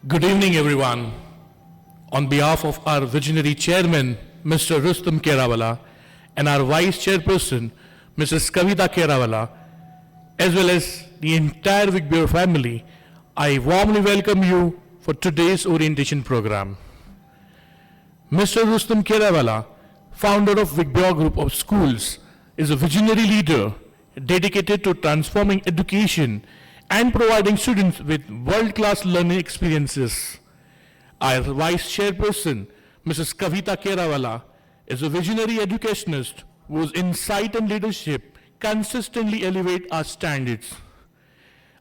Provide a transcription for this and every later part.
Good evening, everyone. On behalf of our visionary chairman, Mr. Rustam Kerawala, and our vice chairperson, Mrs. Kavita Kerawala, as well as the entire VIBGYOR family, I warmly welcome you for today's orientation program. Mr. Rustam Kerawala, founder of VIBGYOR Group of Schools, is a visionary leader dedicated to transforming education and providing students with world-class learning experiences. Our Vice Chairperson, Mrs. Kavita Kerawala, is a visionary educationist whose insight and leadership consistently elevate our standards.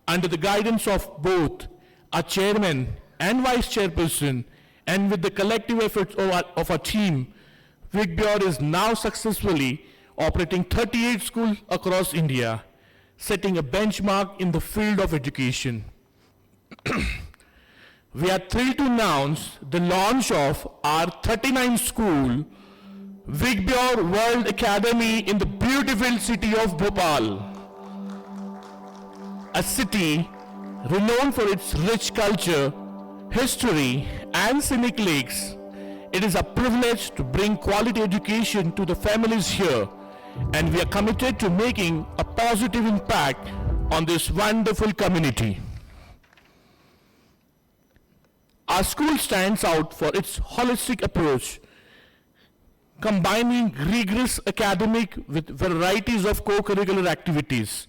Under the guidance of both our Chairman and Vice Chairperson, and with the collective efforts of our team, VIBGYOR is now successfully operating 38 schools across India, setting a benchmark in the field of education. We are thrilled to announce the launch of our 39th school, VIBGYOR World Academy, in the beautiful city of Bhopal. A city renowned for its rich culture, history, and scenic lakes. It is a privilege to bring quality education to the families here, and we are committed to making a positive impact on this wonderful community. Our school stands out for its holistic approach, combining rigorous academic with varieties of co-curricular activities.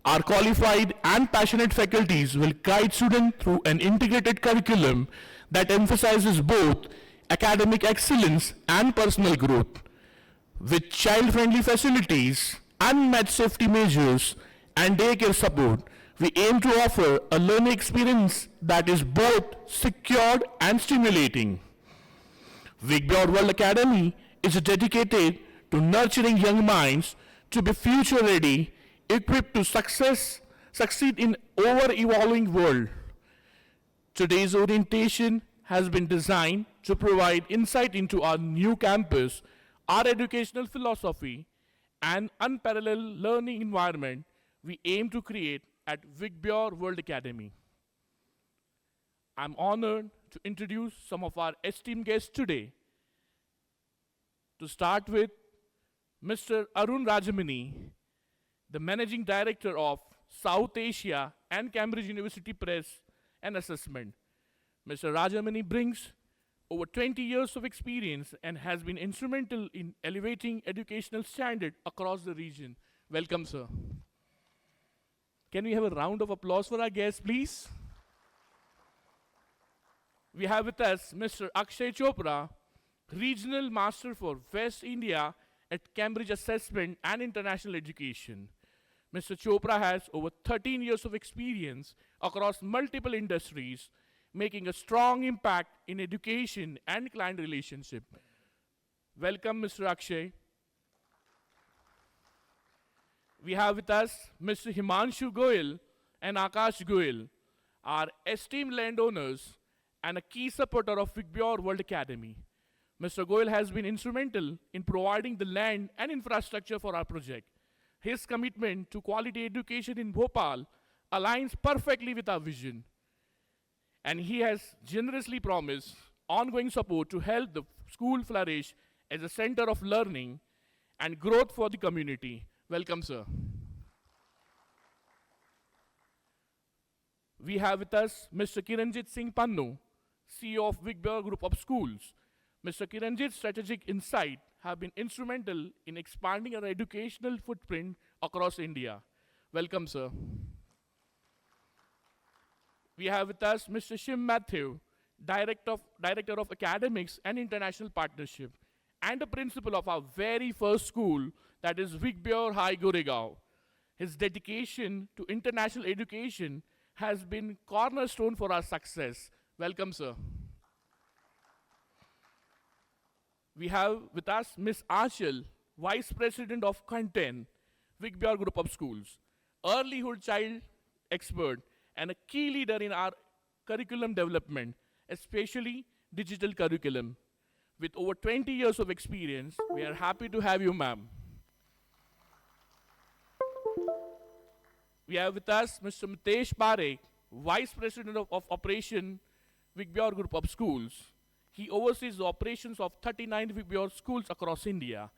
Our qualified and passionate faculties will guide students through an integrated curriculum that emphasizes both academic excellence and personal growth. With child-friendly facilities, unmatched safety measures, and daycare support, we aim to offer a learning experience that is both secured and stimulating. VIBGYOR World Academy is dedicated to nurturing young minds to be future-ready, equipped to succeed in ever-evolving world. Today's orientation has been designed to provide insight into our new campus, our educational philosophy, and unparalleled learning environment we aim to create at VIBGYOR World Academy. I'm honored to introduce some of our esteemed guests today. To start with, Mr. Arun Rajamani, the Managing Director of South Asia and Cambridge University Press and Assessment. Mr. Rajamani brings over 20 years of experience and has been instrumental in elevating educational standard across the region. Welcome, sir. Can we have a round of applause for our guests, please? We have with us Mr. Akshay Chopra, Regional Master for West India at Cambridge Assessment and International Education. Mr. Chopra has over 13 years of experience across multiple industries, making a strong impact in education and client relationship. Welcome, Mr. Akshay. We have with us Mr. Himanshu Goyal and Akash Goyal, our esteemed landowners and a key supporter of VIBGYOR World Academy. Mr. Goyal has been instrumental in providing the land and infrastructure for our project. His commitment to quality education in Bhopal aligns perfectly with our vision, and he has generously promised ongoing support to help the school flourish as a center of learning and growth for the community. Welcome, sir. We have with us Mr. Kiranjit Singh Pannu, CEO of VIBGYOR Group of Schools. Mr. Kiranjit's strategic insight have been instrumental in expanding our educational footprint across India. Welcome, sir. We have with us Mr. Shim Mathew, Director of Academics and International Partnership, and the principal of our very first school, that is VIBGYOR High Goregaon. His dedication to international education has been cornerstone for our success. Welcome, sir. We have with us Ms. Aanchal, Vice President of Content, VIBGYOR Group of Schools, earlyhood child expert, and a key leader in our curriculum development, especially digital curriculum. With over 20 years of experience, we are happy to have you, ma'am. We have with us Mr. Mitesh Parekh, Vice President of Operation, VIBGYOR Group of Schools. He oversees the operations of 39 VIBGYOR schools across India,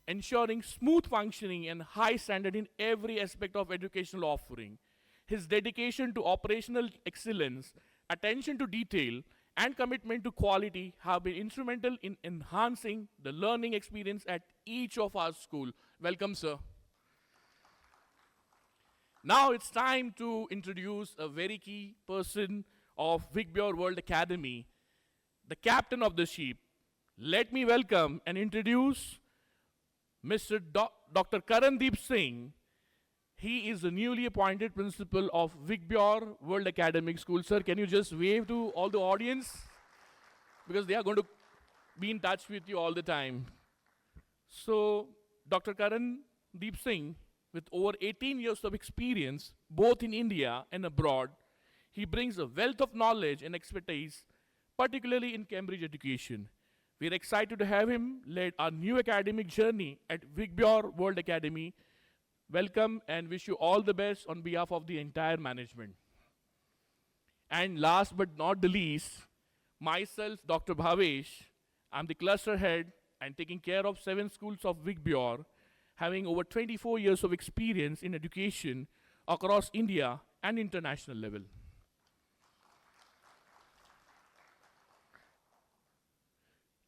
ensuring smooth functioning and high standard in every aspect of educational offering. His dedication to operational excellence, attention to detail, and commitment to quality have been instrumental in enhancing the learning experience at each of our schools. Welcome, sir. Now it's time to introduce a very key person of VIBGYOR World Academy, the captain of the ship. Let me welcome and introduce Mr. Dr. Karandeep Singh. He is the newly appointed principal of VIBGYOR World Academic School. Sir, can you just wave to all the audience? Because they are going to be in touch with you all the time. So, Dr. Karandeep Singh, with over 18 years of experience, both in India and abroad, he brings a wealth of knowledge and expertise, particularly in Cambridge education. We are excited to have him lead our new academic journey at VIBGYOR World Academy. Welcome and wish you all the best on behalf of the entire management. And last but not the least, myself, Dr. Bhavesh, I'm the cluster head and taking care of 7 schools of VIBGYOR, having over 24 years of experience in education across India and international level.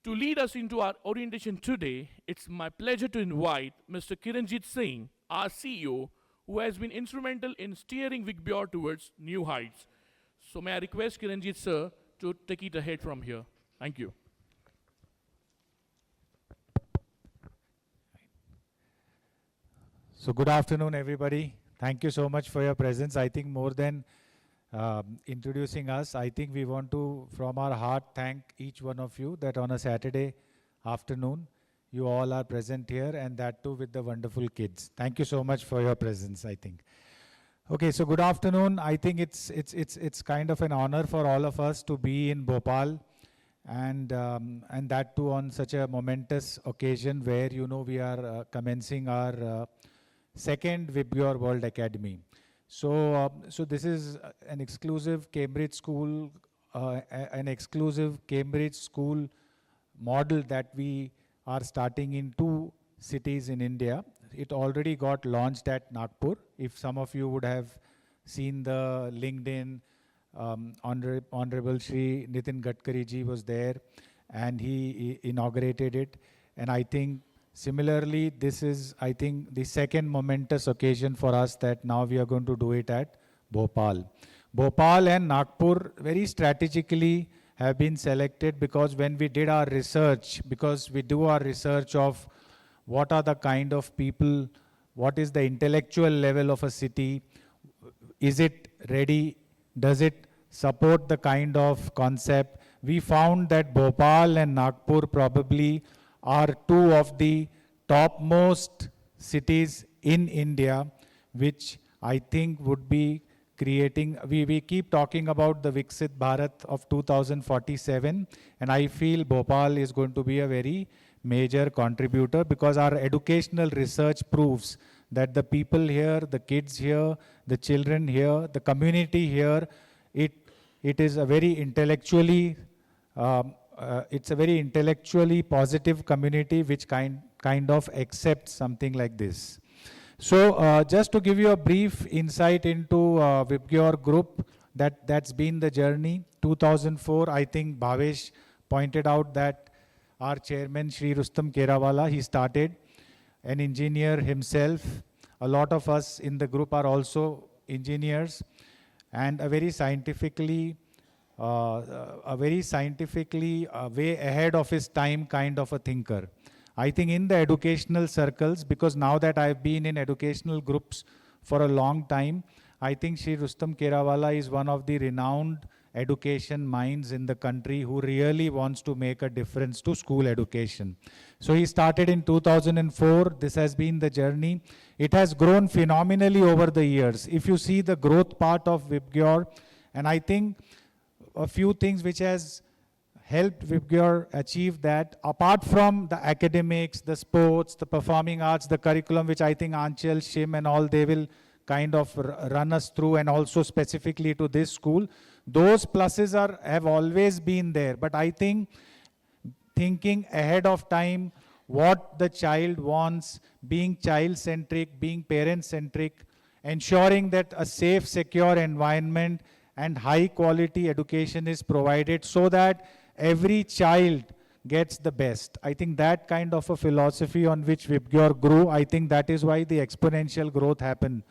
To lead us into our orientation today, it's my pleasure to invite Mr. Kiranjit Singh, our CEO, who has been instrumental in steering VIBGYOR towards new heights. So may I request Kiranjit sir to take it ahead from here. Thank you. So good afternoon, everybody. Thank you so much for your presence. I think more than introducing us, I think we want to, from our heart, thank each one of you that on a Saturday afternoon, you all are present here, and that too with the wonderful kids. Thank you so much for your presence, I think. Okay, so good afternoon. I think it's kind of an honor for all of us to be in Bhopal, and that too on such a momentous occasion where, you know, we are commencing our second VIBGYOR World Academy. So this is an exclusive Cambridge school, model that we are starting in 2 cities in India. It already got launched at Nagpur. If some of you would have seen the LinkedIn, Honorable Shri Nitin Gadkari ji was there, and he inaugurated it. And I think similarly, this is, I think, the second momentous occasion for us that now we are going to do it at Bhopal. Bhopal and Nagpur very strategically have been selected because when we did our research, because we do our research of what are the kind of people, what is the intellectual level of a city, is it ready, does it support the kind of concept, we found that Bhopal and Nagpur probably are 2 of the topmost cities in India, which I think would be creating, we keep talking about the Viksit Bharat of 2047, and I feel Bhopal is going to be a very major contributor because our educational research proves that the people here, the kids here, the children here, the community here, it is a very intellectually it's a very intellectually positive community which kind of accepts something like this. So just to give you a brief insight into VIBGYOR Group, that's been the journey. 2004, I think Bhavesh pointed out that our chairman, Shri Rustam Kerawala, he started, an engineer himself. A lot of us in the group are also engineers, and a very scientifically way ahead of his time kind of a thinker. I think in the educational circles, because now that I've been in educational groups for a long time, I think Shri Rustam Kerawala is one of the renowned education minds in the country who really wants to make a difference to school education. So he started in 2004. This has been the journey. It has grown phenomenally over the years. If you see the growth part of VIBGYOR, and I think a few things which has helped VIBGYOR achieve that, apart from the academics, the sports, the performing arts, the curriculum, which I think Aanchal, Shim and all, they will kind of run us through, and also specifically to this school. Those pluses have always been there, but I think thinking ahead of time, what the child wants, being child-centric, being parent-centric, ensuring that a safe, secure environment and high-quality education is provided so that every child gets the best. I think that kind of a philosophy on which VIBGYOR grew, I think that is why the exponential growth happened.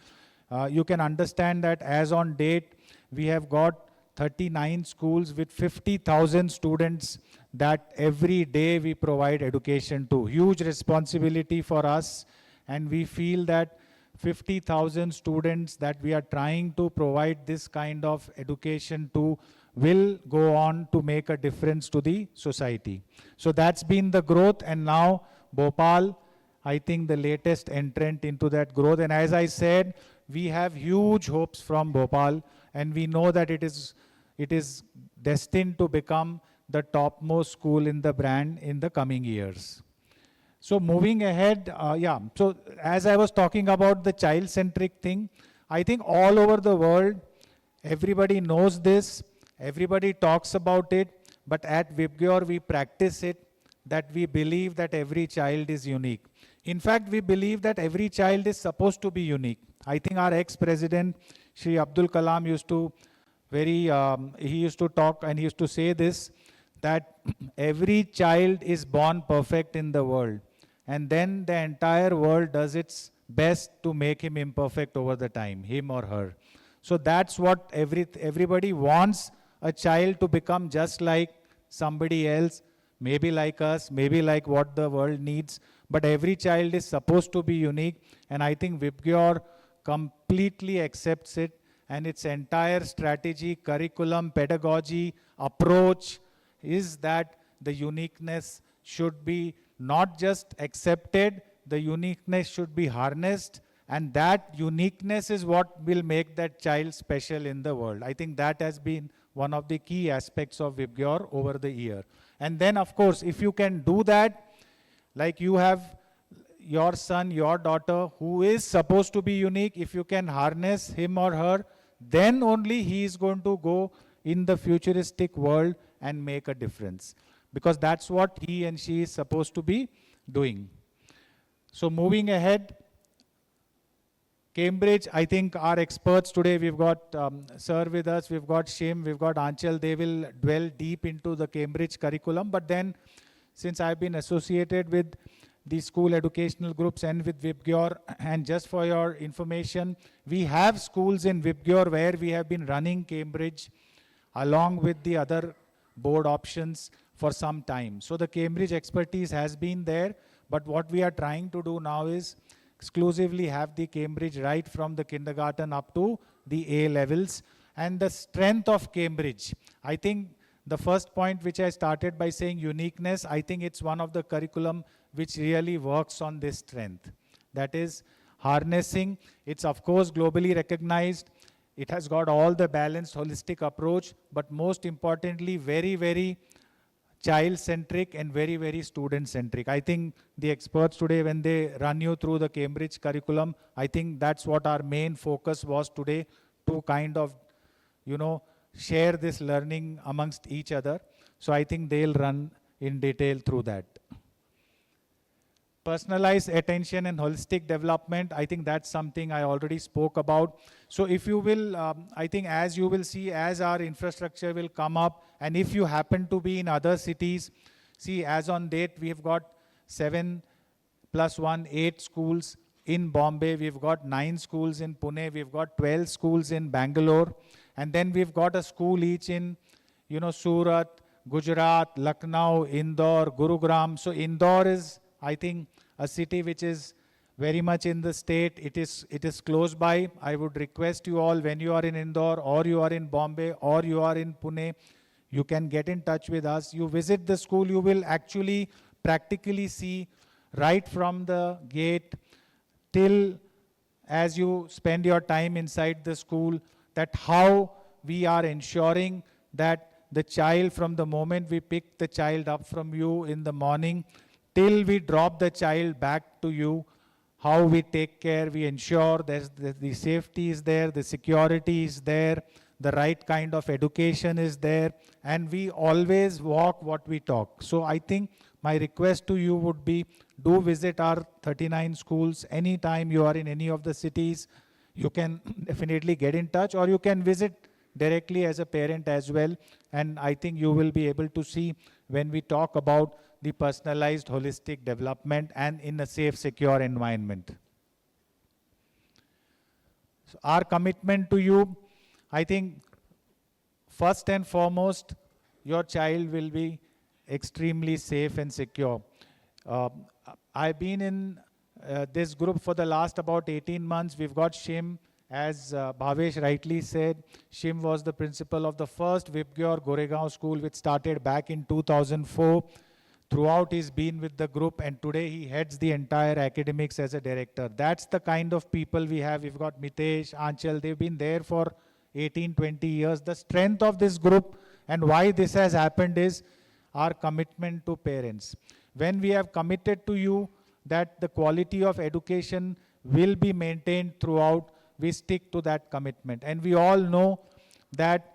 You can understand that as on date, we have got 39 schools with 50,000 students that every day we provide education to. Huge responsibility for us, and we feel that 50,000 students that we are trying to provide this kind of education to will go on to make a difference to the society. So that's been the growth, and now Bhopal, I think the latest entrant into that growth. And as I said, we have huge hopes from Bhopal, and we know that it is destined to become the topmost school in the brand in the coming years. So moving ahead, so as I was talking about the child-centric thing, I think all over the world, everybody knows this, everybody talks about it, but at VIBGYOR we practice it, that we believe that every child is unique. In fact, we believe that every child is supposed to be unique. I think our ex-president, Shri Abdul Kalam, used to he used to talk and he used to say this, that every child is born perfect in the world, and then the entire world does its best to make him imperfect over the time, him or her. So that's what everybody wants, a child to become just like somebody else, maybe like us, maybe like what the world needs, but every child is supposed to be unique, and I think VIBGYOR completely accepts it, and its entire strategy, curriculum, pedagogy, approach is that the uniqueness should be not just accepted, the uniqueness should be harnessed, and that uniqueness is what will make that child special in the world. I think that has been one of the key aspects of VIBGYOR over the year. And then, of course, if you can do that, like you have your son, your daughter, who is supposed to be unique, if you can harness him or her, then only he is going to go in the futuristic world and make a difference. Because that's what he and she is supposed to be doing. So moving ahead, Cambridge, I think our experts today, we've got Sir with us, we've got Shim, we've got Aanchal, they will dwell deep into the Cambridge curriculum. But then, since I've been associated with the school educational groups and with VIBGYOR, and just for your information, we have schools in VIBGYOR where we have been running Cambridge along with the other board options for some time. So the Cambridge expertise has been there, but what we are trying to do now is exclusively have the Cambridge right from the kindergarten up to the A levels. And the strength of Cambridge, I think the first point which I started by saying uniqueness, I think it's one of the curriculum which really works on this strength. That is harnessing. It's of course globally recognized. It has got all the balanced holistic approach, but most importantly, very, very child-centric and very, very student-centric. I think the experts today, when they run you through the Cambridge curriculum, I think that's what our main focus was today, to kind of, share this learning amongst each other. So I think they'll run in detail through that. Personalized attention and holistic development, I think that's something I already spoke about. So if you will, I think as you will see, as our infrastructure will come up, and if you happen to be in other cities, see, as on date, we've got 7 + 1, 8 schools in Bombay, we've got 9 schools in Pune, we've got 12 schools in Bangalore, and then we've got a school each in, Surat, Gujarat, Lucknow, Indore, Gurugram. So Indore is, I think, a city which is very much in the state. It is close by. I would request you all, when you are in Indore or you are in Bombay or you are in Pune, you can get in touch with us. You visit the school, you will actually practically see right from the gate till as you spend your time inside the school, that how we are ensuring that the child, from the moment we pick the child up from you in the morning till we drop the child back to you, how we take care, we ensure that the safety is there, the security is there, the right kind of education is there, and we always walk what we talk. So I think my request to you would be, do visit our 39 schools anytime you are in any of the cities. You can definitely get in touch, or you can visit directly as a parent as well. And I think you will be able to see when we talk about the personalized holistic development and in a safe, secure environment. So our commitment to you, I think first and foremost, your child will be extremely safe and secure. I've been in this group for the last about 18 months. We've got Shim, as Bhavesh rightly said. Shim was the principal of the first VIBGYOR Goregaon school, which started back in 2004. Throughout, he's been with the group, and today he heads the entire academics as a director. That's the kind of people we have. We've got Mitesh, Aanchal, they've been there for 18, 20 years. The strength of this group and why this has happened is our commitment to parents. When we have committed to you that the quality of education will be maintained throughout, we stick to that commitment. And we all know that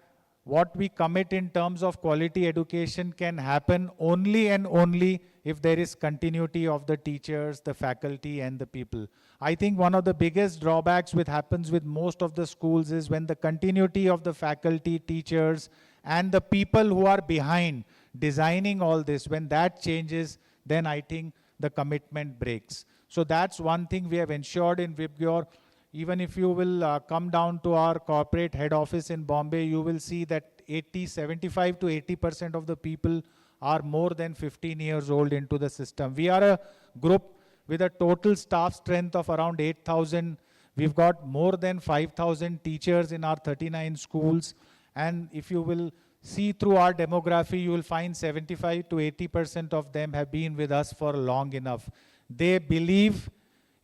what we commit in terms of quality education can happen only and only if there is continuity of the teachers, the faculty, and the people. I think one of the biggest drawbacks which happens with most of the schools is when the continuity of the faculty, teachers, and the people who are behind designing all this, when that changes, then I think the commitment breaks. So that's one thing we have ensured in VIBGYOR. Even if you will come down to our corporate head office in Bombay, you will see that 75 to 80% of the people are more than 15 years old into the system. We are a group with a total staff strength of around 8,000. We've got more than 5,000 teachers in our 39 schools. And if you will see through our demography, you will find 75 to 80% of them have been with us for long enough. They believe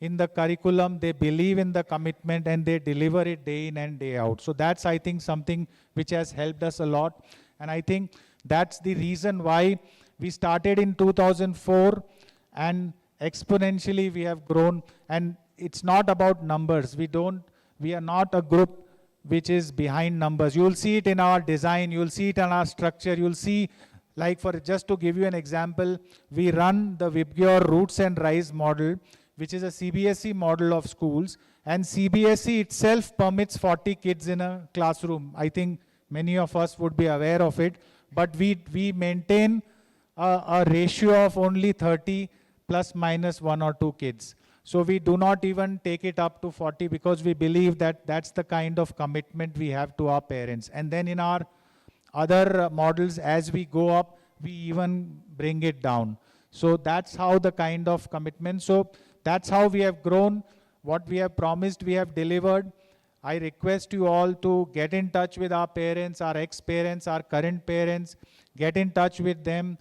in the curriculum, they believe in the commitment, and they deliver it day in and day out. So that's, I think, something which has helped us a lot. And I think that's the reason why we started in 2004 and exponentially we have grown. And it's not about numbers. We are not a group which is behind numbers. You will see it in our design, you will see it in our structure, you will see, like for just to give you an example, we run the VIBGYOR Roots and Rise model, which is a CBSE model of schools, and CBSE itself permits 40 kids in a classroom. I think many of us would be aware of it, but we maintain a ratio of only 30 plus minus 1 or 2 kids. So we do not even take it up to 40 because we believe that that's the kind of commitment we have to our parents. And then in our other models, as we go up, we even bring it down. So that's how the kind of commitment. So that's how we have grown. What we have promised, we have delivered. I request you all to get in touch with our parents, our ex-parents, our current parents. Get in touch with them.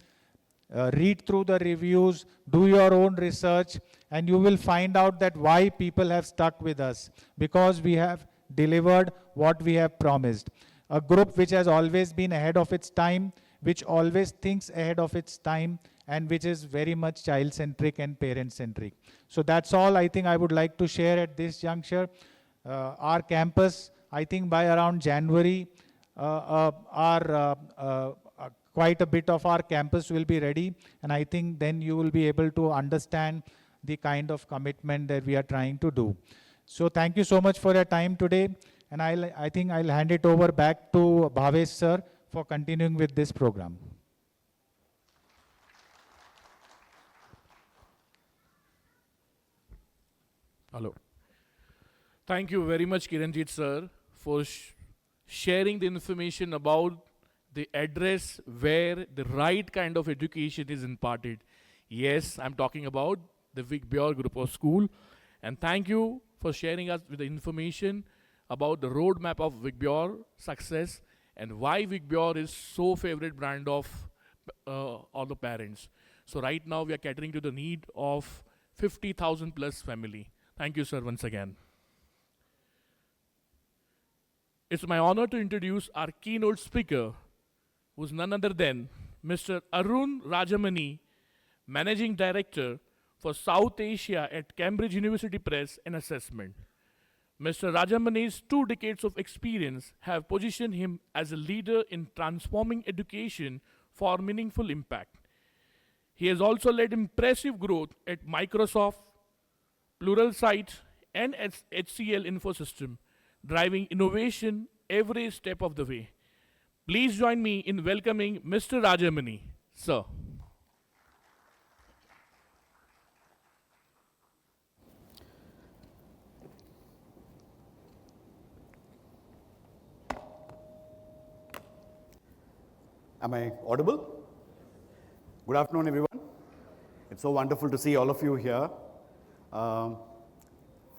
Read through the reviews. Do your own research. And you will find out that why people have stuck with us. Because we have delivered what we have promised. A group which has always been ahead of its time, which always thinks ahead of its time, and which is very much child-centric and parent-centric. So that's all I think I would like to share at this juncture. Our campus, I think by around January, quite a bit of our campus will be ready, and I think then you will be able to understand the kind of commitment that we are trying to do. So thank you so much for your time today, and I think I'll hand it over back to Bhavesh sir for continuing with this program. Hello. Thank you very much, Kiranjit sir, for sharing the information about the address where the right kind of education is imparted. Yes, I'm talking about the VIBGYOR Group of Schools. And thank you for sharing us with the information about the roadmap of VIBGYOR success and why VIBGYOR is so favorite brand of all the parents. So right now we are catering to the need of 50,000 plus family. Thank you, sir, once again. It's my honor to introduce our keynote speaker, who's none other than Mr. Arun Rajamani, Managing Director for South Asia at Cambridge University Press and Assessment. Mr. Rajamani's 2 decades of experience have positioned him as a leader in transforming education for meaningful impact. He has also led impressive growth at Microsoft, Pluralsight, and HCL Infosystem, driving innovation every step of the way. Please join me in welcoming Mr. Rajamani. Sir. Am I audible? Good afternoon, everyone. It's so wonderful to see all of you here.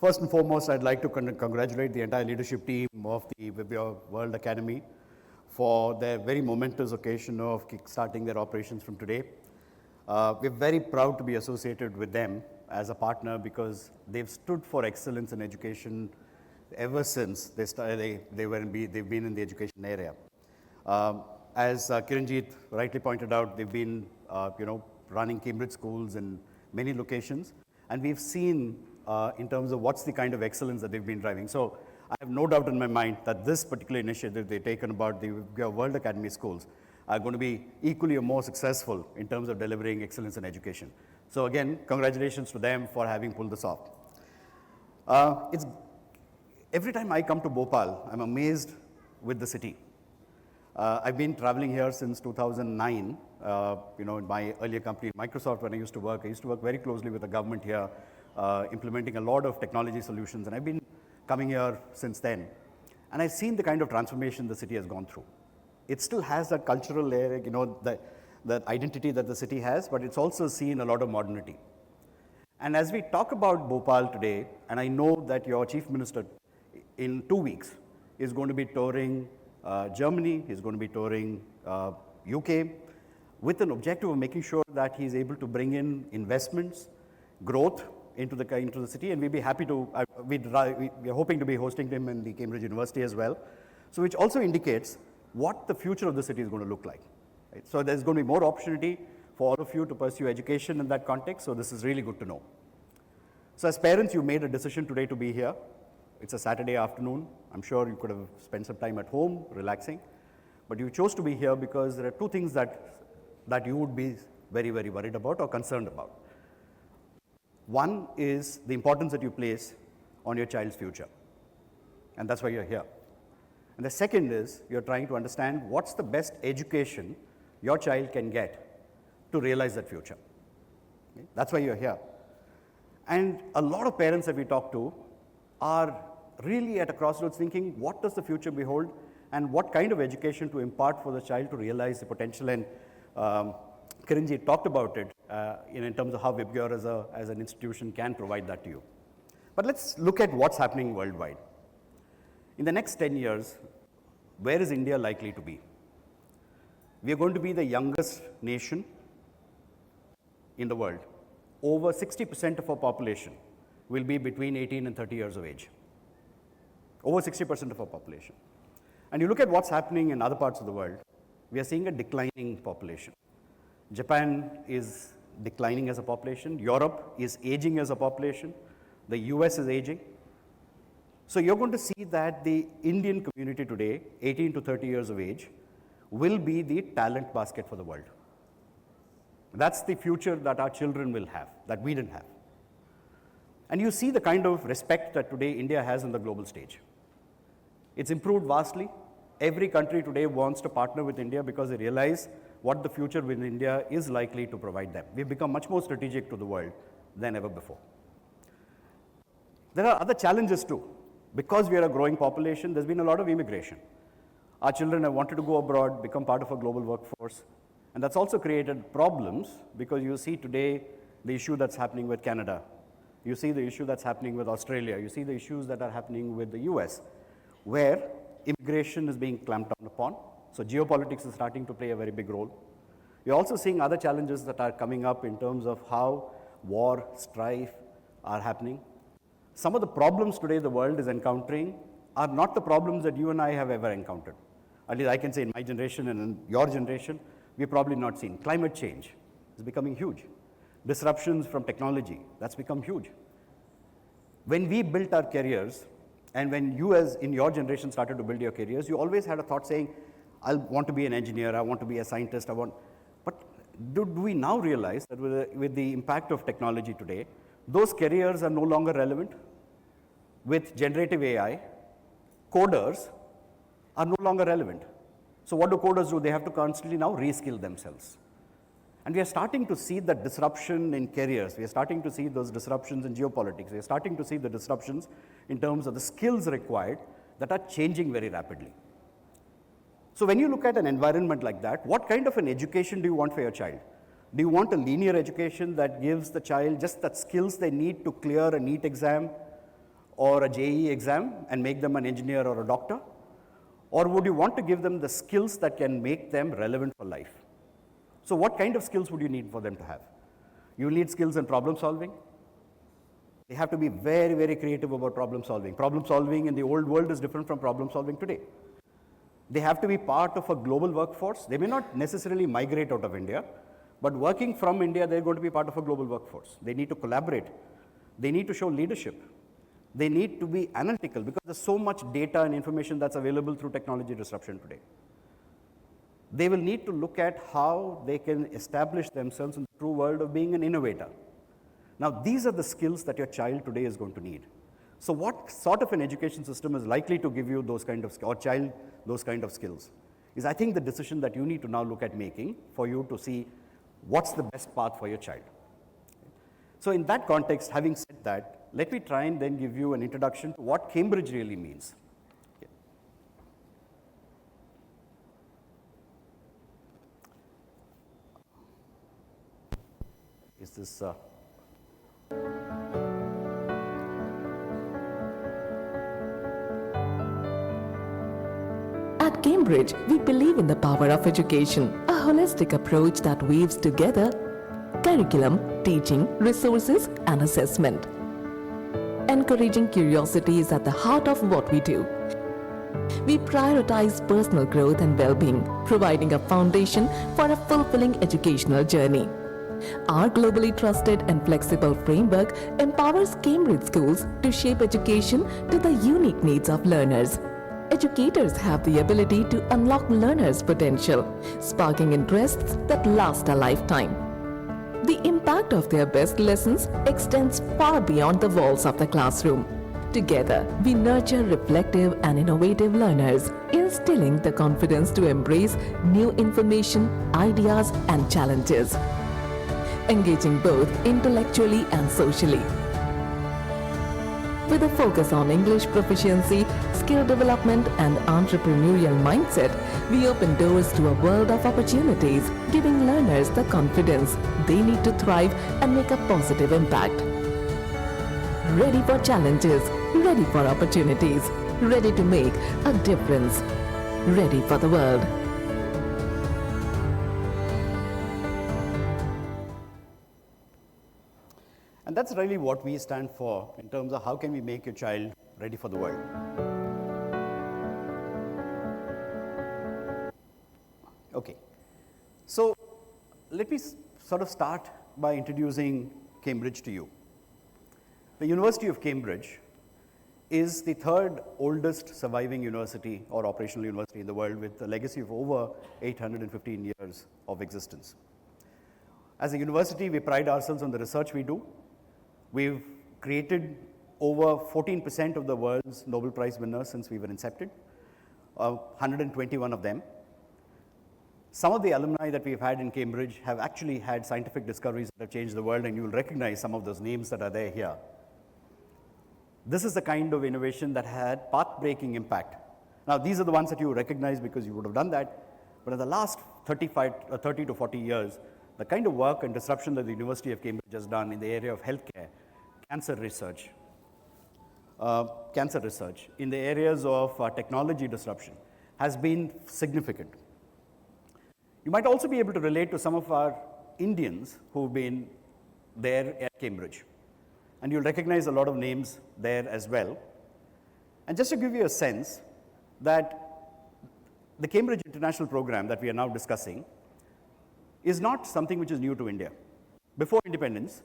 First and foremost, I'd like to congratulate the entire leadership team of the VIBGYOR World Academy for their very momentous occasion of kickstarting their operations from today. We're very proud to be associated with them as a partner because they've stood for excellence in education ever since they've been in the education area. As Kiranjit rightly pointed out, they've been running Cambridge schools in many locations, and we've seen in terms of what's the kind of excellence that they've been driving. So I have no doubt in my mind that this particular initiative they've taken about the VIBGYOR World Academy schools are going to be equally or more successful in terms of delivering excellence in education. So again, congratulations to them for having pulled this off. Every time I come to Bhopal, I'm amazed with the city. I've been traveling here since 2009. In my earlier company, Microsoft, when I used to work very closely with the government here, implementing a lot of technology solutions, and I've been coming here since then. And I've seen the kind of transformation the city has gone through. It still has that cultural layer, that identity that the city has, but it's also seen a lot of modernity. And as we talk about Bhopal today, and I know that your Chief Minister in 2 weeks is going to be touring Germany, he's going to be touring UK, with an objective of making sure that he's able to bring in investments, growth into the city, and we'd be happy to, we're hoping to be hosting him in the Cambridge University as well. So which also indicates what the future of the city is going to look like. Right? So there's going to be more opportunity for all of you to pursue education in that context, so this is really good to know. So as parents, you made a decision today to be here. It's a Saturday afternoon. I'm sure you could have spent some time at home, relaxing, but you chose to be here because there are 2 things that you would be very, very worried about or concerned about. One is the importance that you place on your child's future, and that's why you're here. And the second is you're trying to understand what's the best education your child can get to realize that future. Okay? That's why you're here. And a lot of parents that we talk to are really at a crossroads thinking, what does the future behold and what kind of education to impart for the child to realize the potential? And Kiranjit talked about it in terms of how VIBGYOR as an institution can provide that to you. But let's look at what's happening worldwide. In the next 10 years, where is India likely to be? We are going to be the youngest nation in the world. Over 60% of our population will be between 18 and 30 years of age. Over 60% of our population. And you look at what's happening in other parts of the world, we are seeing a declining population. Japan is declining as a population. Europe is aging as a population. The US is aging. So you're going to see that the Indian community today, 18 to 30 years of age, will be the talent basket for the world. That's the future that our children will have, that we didn't have. And you see the kind of respect that today India has on the global stage. It's improved vastly. Every country today wants to partner with India because they realize what the future with India is likely to provide them. We've become much more strategic to the world than ever before. There are other challenges too. Because we are a growing population, there's been a lot of immigration. Our children have wanted to go abroad, become part of a global workforce. And that's also created problems because you see today the issue that's happening with Canada. You see the issue that's happening with Australia. You see the issues that are happening with the US, where immigration is being clamped down upon. So geopolitics is starting to play a very big role. You're also seeing other challenges that are coming up in terms of how war, strife are happening. Some of the problems today the world is encountering are not the problems that you and I have ever encountered. At least I can say in my generation and in your generation, we've probably not seen. Climate change is becoming huge. Disruptions from technology, that's become huge. When we built our careers, And when you, as in your generation, started to build your careers, you always had a thought saying, I want to be an engineer, I want to be a scientist, but do we now realize that with the impact of technology today, those careers are no longer relevant? With generative AI, coders are no longer relevant. So what do coders do? They have to constantly now reskill themselves. And we are starting to see that disruption in careers. We are starting to see those disruptions in geopolitics. We are starting to see the disruptions in terms of the skills required that are changing very rapidly. So when you look at an environment like that, what kind of an education do you want for your child? Do you want a linear education that gives the child just the skills they need to clear a NEET exam or a JEE exam and make them an engineer or a doctor? Or would you want to give them the skills that can make them relevant for life? So what kind of skills would you need for them to have? You need skills in problem solving. They have to be very, very creative about problem solving. Problem solving in the old world is different from problem solving today. They have to be part of a global workforce. They may not necessarily migrate out of India, but working from India, they're going to be part of a global workforce. They need to collaborate. They need to show leadership. They need to be analytical because there's so much data and information that's available through technology disruption today. They will need to look at how they can establish themselves in the true world of being an innovator. Now, these are the skills that your child today is going to need. So what sort of an education system is likely to give you those kind of, or child those kind of skills? Is I think the decision that you need to now look at making for you to see what's the best path for your child. So in that context, having said that, let me try and then give you an introduction to what Cambridge really means. Is this... At Cambridge, we believe in the power of education, a holistic approach that weaves together curriculum, teaching, resources, and assessment. Encouraging curiosity is at the heart of what we do. We prioritize personal growth and well-being, providing a foundation for a fulfilling educational journey. Our globally trusted and flexible framework empowers Cambridge schools to shape education to the unique needs of learners. Educators have the ability to unlock learners' potential, sparking interests that last a lifetime. The impact of their best lessons extends far beyond the walls of the classroom. Together, we nurture reflective and innovative learners, instilling the confidence to embrace new information, ideas, and challenges, engaging both intellectually and socially. With a focus on English proficiency, skill development, and entrepreneurial mindset, we open doors to a world of opportunities, giving learners the confidence they need to thrive and make a positive impact. Ready for challenges, ready for opportunities, ready to make a difference, ready for the world. And that's really what we stand for in terms of how can we make your child ready for the world. Okay, so let me sort of start by introducing Cambridge to you. The University of Cambridge is the third oldest surviving university or operational university in the world with a legacy of over 815 years of existence. As a university, we pride ourselves on the research we do. We've created over 14% of the world's Nobel Prize winners since we were incepted, 121 of them. Some of the alumni that we've had in Cambridge have actually had scientific discoveries that have changed the world, and you'll recognize some of those names that are there here. This is the kind of innovation that had path-breaking impact. Now, these are the ones that you recognize because you would have done that, but in the last 30 to 40 years, the kind of work and disruption that the University of Cambridge has done in the area of healthcare, cancer research, in the areas of technology disruption has been significant. You might also be able to relate to some of our Indians who've been there at Cambridge. And you'll recognize a lot of names there as well. And just to give you a sense that the Cambridge International Program that we are now discussing is not something which is new to India. Before independence,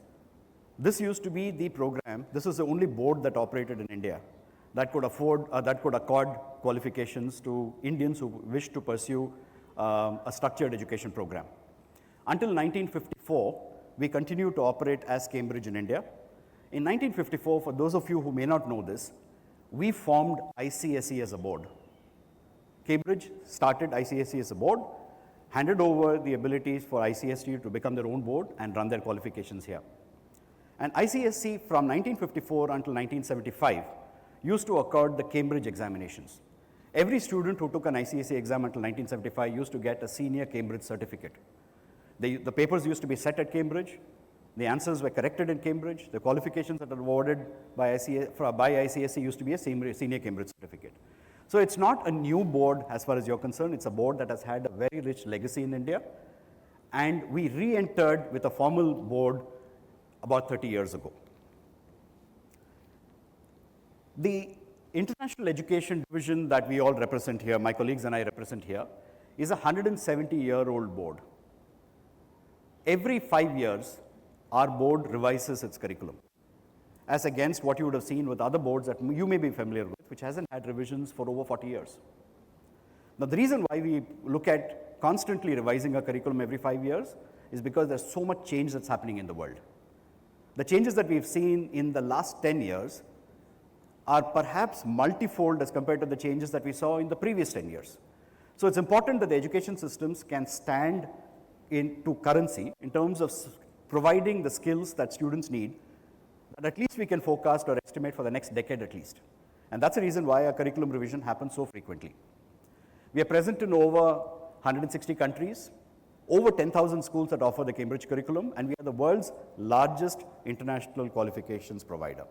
this used to be the program, this was the only board that operated in India that could accord qualifications to Indians who wish to pursue a structured education program. Until 1954, we continued to operate as Cambridge in India. In 1954, for those of you who may not know this, we formed ICSE as a board. Cambridge started ICSE as a board, handed over the abilities for ICSE to become their own board and run their qualifications here. And ICSE from 1954 until 1975 used to accord the Cambridge examinations. Every student who took an ICSE exam until 1975 used to get a senior Cambridge certificate. The papers used to be set at Cambridge, the answers were corrected in Cambridge, the qualifications that are awarded by ICSE used to be a senior Cambridge certificate. So it's not a new board as far as you're concerned, it's a board that has had a very rich legacy in India, and we re-entered with a formal board about 30 years ago. The International Education Division that we all represent here, my colleagues and I represent here, is a 170-year-old board. Every 5 years, our board revises its curriculum, as against what you would have seen with other boards that you may be familiar with, which hasn't had revisions for over 40 years. Now, the reason why we look at constantly revising our curriculum every 5 years is because there's so much change that's happening in the world. The changes that we've seen in the last 10 years are perhaps multifold as compared to the changes that we saw in the previous 10 years. So it's important that the education systems can stand into currency in terms of providing the skills that students need, that at least we can forecast or estimate for the next decade at least. And that's the reason why our curriculum revision happens so frequently. We are present in over 160 countries, over 10,000 schools that offer the Cambridge curriculum, and we are the world's largest international qualifications provider.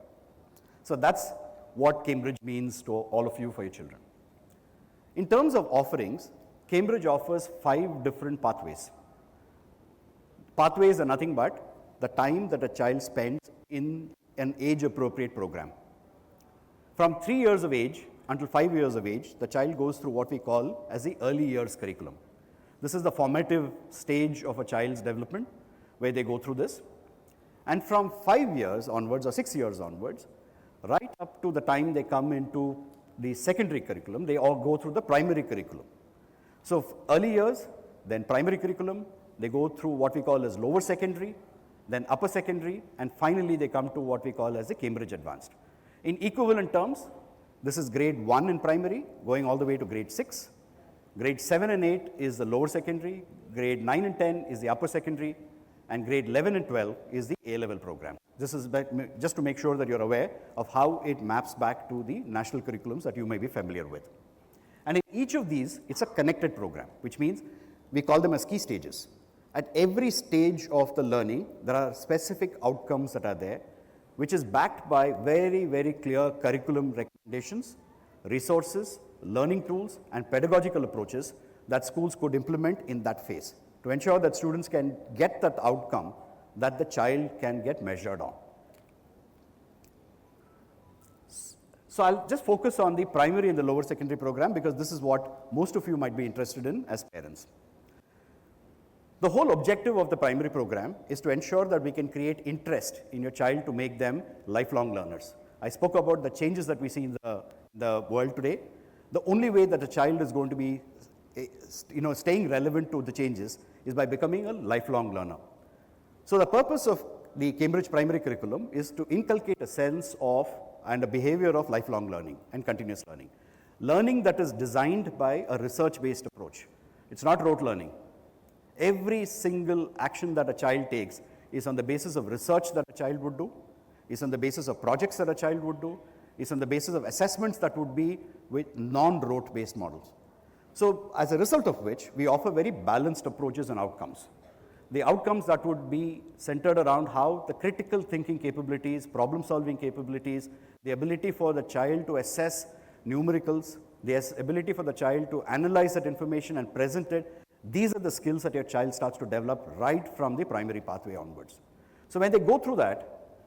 So that's what Cambridge means to all of you for your children. In terms of offerings, Cambridge offers 5 different pathways. Pathways are nothing but the time that a child spends in an age-appropriate program. From 3 years of age until 5 years of age, the child goes through what we call as the early years curriculum. This is the formative stage of a child's development where they go through this. And from 5 years onwards or 6 years onwards, right up to the time they come into the secondary curriculum, they all go through the primary curriculum. So early years, then primary curriculum, they go through what we call as lower secondary, then upper secondary, and finally they come to what we call as the Cambridge Advanced. In equivalent terms, this is grade 1 in primary, going all the way to grade 6. Grade 7 and 8 is the lower secondary, grade 9 and 10 is the upper secondary, and grade 11 and 12 is the A-level program. This is just to make sure that you're aware of how it maps back to the national curriculums that you may be familiar with. And in each of these, it's a connected program, which means we call them as key stages. At every stage of the learning, there are specific outcomes that are there, which is backed by very, very clear curriculum recommendations, resources, learning tools, and pedagogical approaches that schools could implement in that phase to ensure that students can get that outcome that the child can get measured on. So I'll just focus on the primary and the lower secondary program because this is what most of you might be interested in as parents. The whole objective of the primary program is to ensure that we can create interest in your child to make them lifelong learners. I spoke about the changes that we see in the world today. The only way that a child is going to be staying relevant to the changes is by becoming a lifelong learner. So the purpose of the Cambridge primary curriculum is to inculcate a sense of and a behavior of lifelong learning and continuous learning. Learning that is designed by a research-based approach. It's not rote learning. Every single action that a child takes is on the basis of research that a child would do, is on the basis of projects that a child would do, is on the basis of assessments that would be with non-rote based models. So as a result of which, we offer very balanced approaches and outcomes. The outcomes that would be centered around how the critical thinking capabilities, problem solving capabilities, the ability for the child to assess numericals, the ability for the child to analyze that information and present it. These are the skills that your child starts to develop right from the primary pathway onwards. So when they go through that,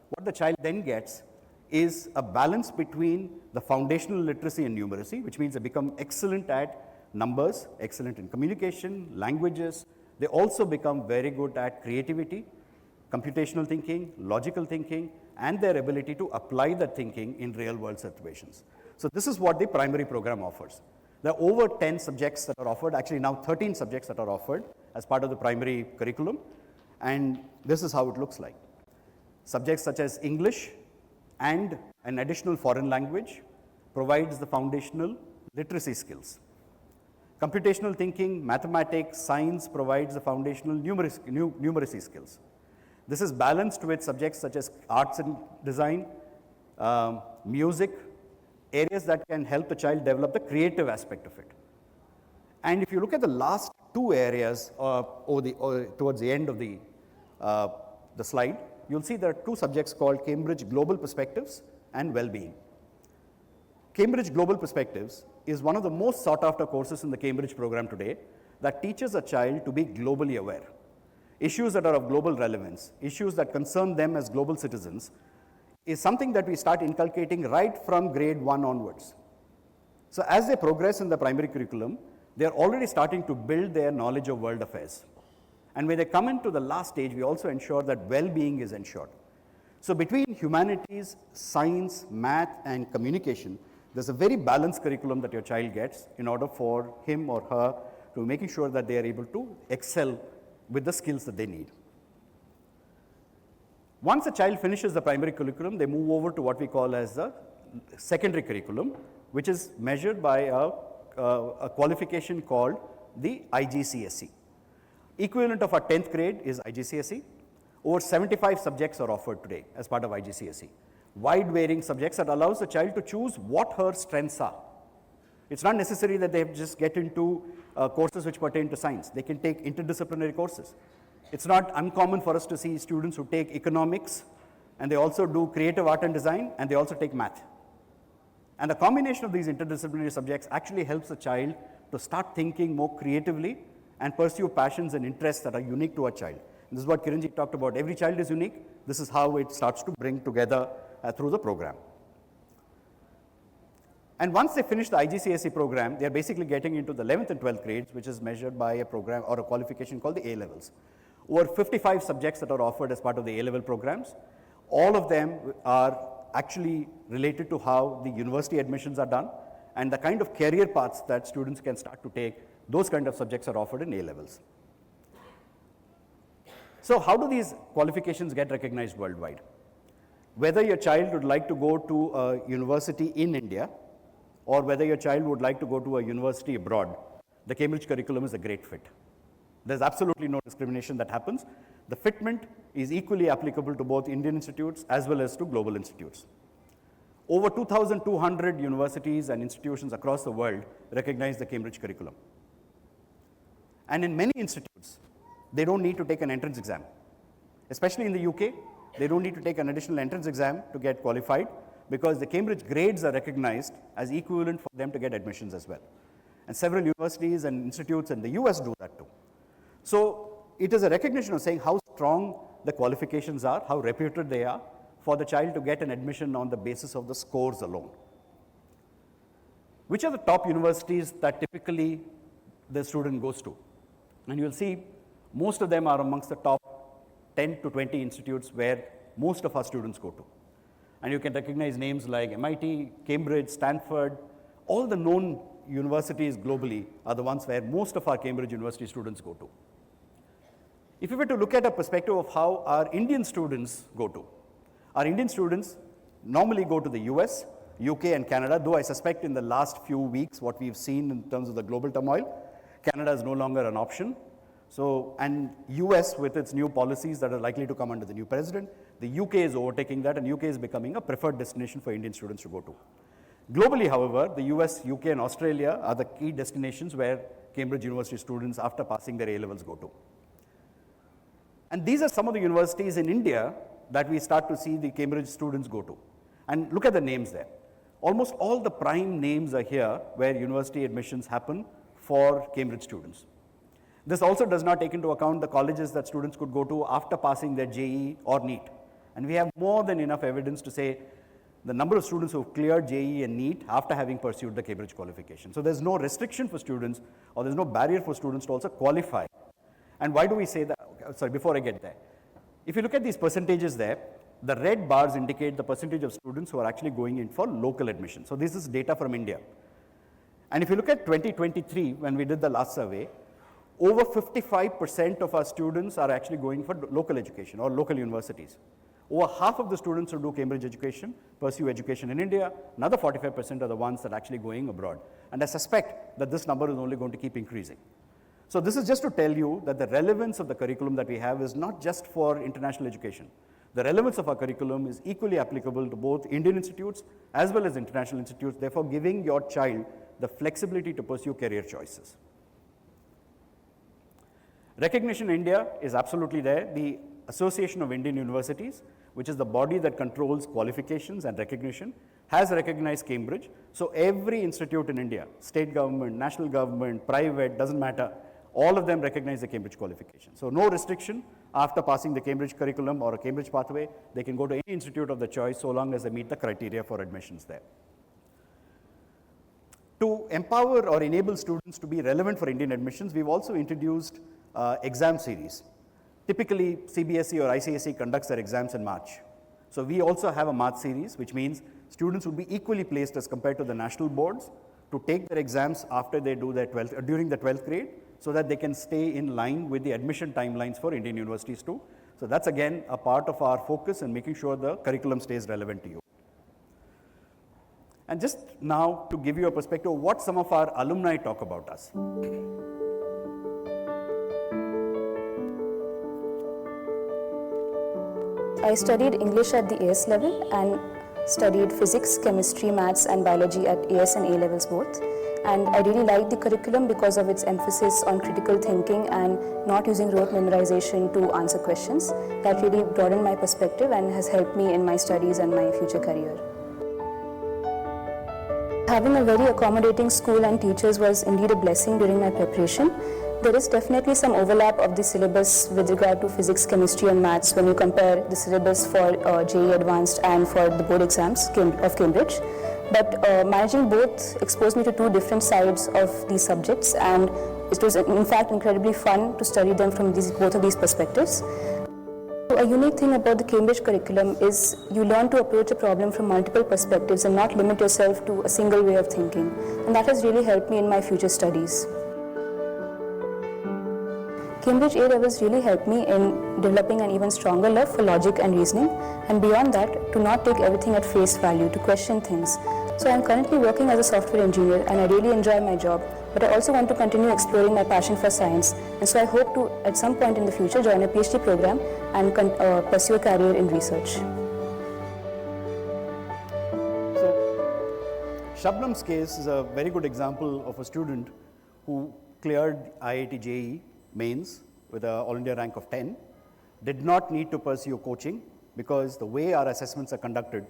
what the child then gets is a balance between the foundational literacy and numeracy, which means they become excellent at numbers, excellent in communication, languages. They also become very good at creativity, computational thinking, logical thinking, and their ability to apply that thinking in real world situations. So this is what the primary program offers. There are over 10 subjects that are offered, actually now 13 subjects that are offered as part of the primary curriculum, and this is how it looks like. Subjects such as English and an additional foreign language provides the foundational literacy skills. Computational thinking, mathematics, science provides the foundational numeracy skills. This is balanced with subjects such as arts and design, music, areas that can help the child develop the creative aspect of it. And if you look at the last two areas towards the end of the slide, you'll see there are two subjects called Cambridge Global Perspectives and Well-being. Cambridge Global Perspectives is one of the most sought after courses in the Cambridge program today that teaches a child to be globally aware. Issues that are of global relevance, issues that concern them as global citizens, is something that we start inculcating right from grade 1 onwards. So as they progress in the primary curriculum, they are already starting to build their knowledge of world affairs. And when they come into the last stage, we also ensure that well-being is ensured. So between humanities, science, math, and communication, there's a very balanced curriculum that your child gets in order for him or her to making sure that they are able to excel with the skills that they need. Once a child finishes the primary curriculum, they move over to what we call as the secondary curriculum, which is measured by a qualification called the IGCSE. Equivalent of our 10th grade is IGCSE. Over 75 subjects are offered today as part of IGCSE. Wide varying subjects that allows the child to choose what her strengths are. It's not necessary that they just get into courses which pertain to science. They can take interdisciplinary courses. It's not uncommon for us to see students who take economics, and they also do creative art and design, and they also take math. And the combination of these interdisciplinary subjects actually helps the child to start thinking more creatively and pursue passions and interests that are unique to a child. And this is what Kiranjit talked about. Every child is unique. This is how it starts to bring together through the program. And once they finish the IGCSE program, they are basically getting into the 11th and 12th grades, which is measured by a program or a qualification called the A-levels. Over 55 subjects that are offered as part of the A-level programs. All of them are actually related to how the university admissions are done and the kind of career paths that students can start to take. Those kind of subjects are offered in A-levels. So how do these qualifications get recognized worldwide? Whether your child would like to go to a university in India or whether your child would like to go to a university abroad, the Cambridge curriculum is a great fit. There's absolutely no discrimination that happens. The fitment is equally applicable to both Indian institutes as well as to global institutes. Over 2,200 universities and institutions across the world recognize the Cambridge curriculum. And in many institutes, they don't need to take an entrance exam. Especially in the UK, they don't need to take an additional entrance exam to get qualified because the Cambridge grades are recognized as equivalent for them to get admissions as well. And several universities and institutes in the US do that too. So it is a recognition of saying how strong the qualifications are, how reputed they are for the child to get an admission on the basis of the scores alone. Which are the top universities that typically the student goes to? And you'll see most of them are amongst the top 10 to 20 institutes where most of our students go to. And you can recognize names like MIT, Cambridge, Stanford, all the known universities globally are the ones where most of our Cambridge University students go to. If you were to look at a perspective of how our Indian students go to, our Indian students normally go to the US, UK and Canada, though I suspect in the last few weeks what we've seen in terms of the global turmoil, Canada is no longer an option. So, and US with its new policies that are likely to come under the new president, the UK is overtaking that and UK is becoming a preferred destination for Indian students to go to. Globally, however, the US, UK and Australia are the key destinations where Cambridge University students after passing their A-levels go to. And these are some of the universities in India that we start to see the Cambridge students go to. And look at the names there. Almost all the prime names are here where university admissions happen for Cambridge students. This also does not take into account the colleges that students could go to after passing their JEE or NEET. And we have more than enough evidence to say the number of students who have cleared JEE and NEET after having pursued the Cambridge qualification. So there's no restriction for students or there's no barrier for students to also qualify. And why do we say that? Sorry, before I get there. If you look at these percentages there, The red bars indicate the percentage of students who are actually going in for local admission. So this is data from India. And if you look at 2023, when we did the last survey, over 55% of our students are actually going for local education or local universities. Over half of the students who do Cambridge education pursue education in India. Another 45% are the ones that are actually going abroad. And I suspect that this number is only going to keep increasing. So this is just to tell you that the relevance of the curriculum that we have is not just for international education. The relevance of our curriculum is equally applicable to both Indian institutes as well as international institutes, therefore giving your child the flexibility to pursue career choices. Recognition in India is absolutely there. The Association of Indian Universities, which is the body that controls qualifications and recognition, has recognized Cambridge. So every institute in India, state government, national government, private, doesn't matter, all of them recognize the Cambridge qualification. So no restriction after passing the Cambridge curriculum or a Cambridge pathway, they can go to any institute of their choice so long as they meet the criteria for admissions there. To empower or enable students to be relevant for Indian admissions, we've also introduced exam series. Typically, CBSE or ICSE conducts their exams in March. So we also have a March series, which means students will be equally placed as compared to the national boards to take their exams after they do their during the 12th grade, so that they can stay in line with the admission timelines for Indian universities too. So that's again a part of our focus in making sure the curriculum stays relevant to you. And just now to give you a perspective of what some of our alumni talk about us. I studied English at the AS level and studied physics, chemistry, maths and biology at AS and A levels both. And I really liked the curriculum because of its emphasis on critical thinking and not using rote memorization to answer questions. That really broadened my perspective and has helped me in my studies and my future career. Having a very accommodating school and teachers was indeed a blessing during my preparation. There is definitely some overlap of the syllabus with regard to physics, chemistry and maths when you compare the syllabus for JEE Advanced and for the board exams of Cambridge. But managing both exposed me to two different sides of these subjects, and it was in fact incredibly fun to study them from both of these perspectives. A unique thing about the Cambridge curriculum is you learn to approach a problem from multiple perspectives and not limit yourself to a single way of thinking. And that has really helped me in my future studies. Cambridge A levels really helped me in developing an even stronger love for logic and reasoning, and beyond that, to not take everything at face value, to question things. So I'm currently working as a software engineer and I really enjoy my job, but I also want to continue exploring my passion for science, and so I hope to at some point in the future join a PhD program and pursue a career in research. So Shabnam's case is a very good example of a student who cleared IIT JEE mains with an All India rank of 10, did not need to pursue coaching because the way our assessments are conducted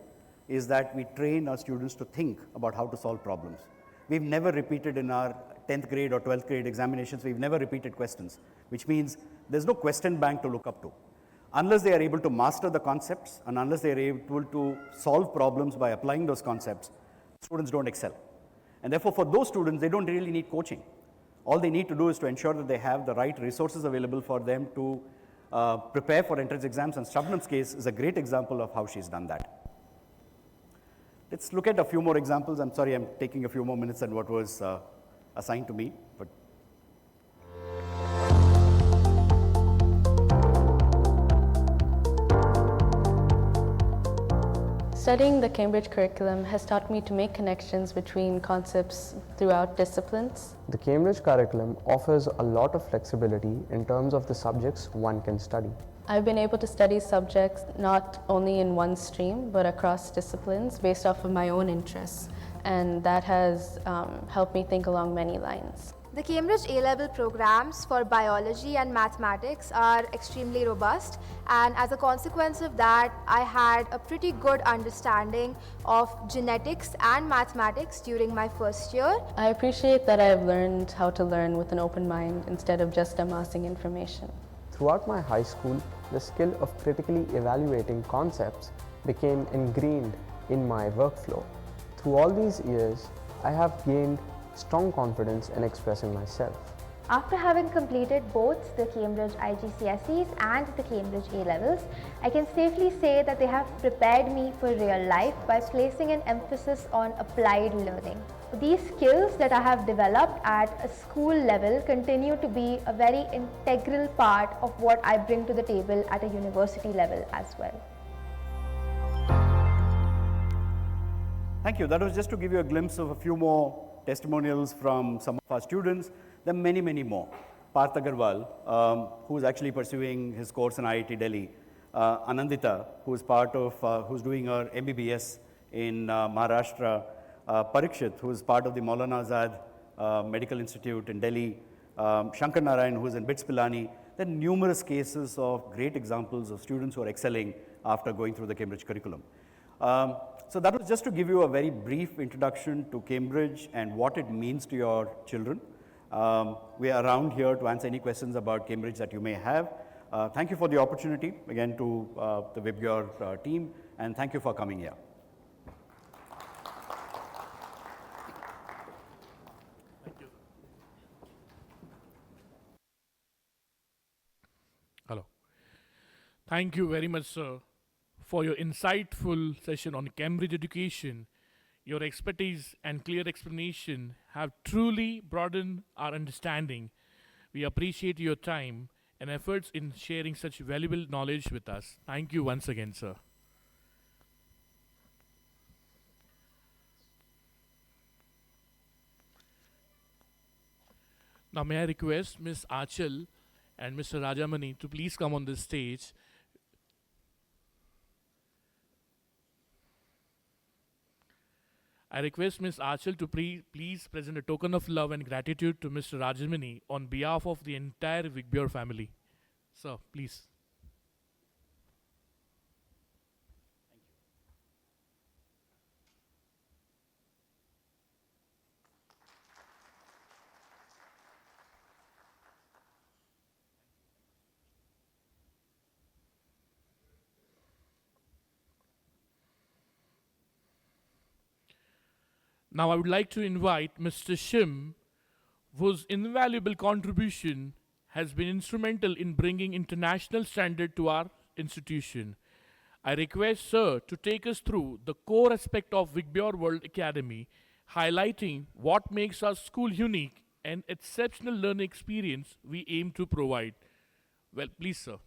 is that we train our students to think about how to solve problems. We've never repeated in our 10th grade or 12th grade examinations, we've never repeated questions, which means there's no question bank to look up to. Unless they are able to master the concepts and unless they are able to solve problems by applying those concepts, students don't excel. And therefore, for those students, they don't really need coaching. All they need to do is to ensure that they have the right resources available for them to prepare for entrance exams, and Shabnam's case is a great example of how she's done that. Let's look at a few more examples. I'm sorry, I'm taking a few more minutes than what was assigned to me, but Studying the Cambridge curriculum has taught me to make connections between concepts throughout disciplines. The Cambridge curriculum offers a lot of flexibility in terms of the subjects one can study. I've been able to study subjects not only in one stream, but across disciplines based off of my own interests, and that has helped me think along many lines. The Cambridge A-level programs for biology and mathematics are extremely robust, and as a consequence of that, I had a pretty good understanding of genetics and mathematics during my first year. I appreciate that I've learned how to learn with an open mind instead of just amassing information. Throughout my high school, the skill of critically evaluating concepts became ingrained in my workflow. Through all these years, I have gained strong confidence in expressing myself. After having completed both the Cambridge IGCSEs and the Cambridge A-levels, I can safely say that they have prepared me for real life by placing an emphasis on applied learning. These skills that I have developed at a school level continue to be a very integral part of what I bring to the table at a university level as well. Thank you. That was just to give you a glimpse of a few more testimonials from some of our students. There are many, many more. Parth Agarwal, who is actually pursuing his course in IIT Delhi. Anandita, who is who's doing her MBBS in Maharashtra. Parikshit, who is part of the Maulana Azad Medical Institute in Delhi. Shankar Narayan, who is in BITS Pilani. There are numerous cases of great examples of students who are excelling after going through the Cambridge curriculum. So that was just to give you a very brief introduction to Cambridge and what it means to your children. We are around here to answer any questions about Cambridge that you may have. Thank you for the opportunity, again, to the VIBGYOR team, and thank you for coming here. Hello. Thank you very much, sir, for your insightful session on Cambridge education. Your expertise and clear explanation have truly broadened our understanding. We appreciate your time and efforts in sharing such valuable knowledge with us. Thank you once again, sir. Now may I request Ms. Aanchal and Mr. Rajamani to please come on this stage. I request Ms. Aanchal to please present a token of love and gratitude to Mr. Rajamani on behalf of the entire VIBGYOR family. Sir, please. Now I would like to invite Mr. Shim, whose invaluable contribution has been instrumental in bringing international standard to our institution. I request Sir to take us through the core aspect of VIBGYOR World Academy, highlighting what makes our school unique and exceptional learning experience we aim to provide. Well, please, sir.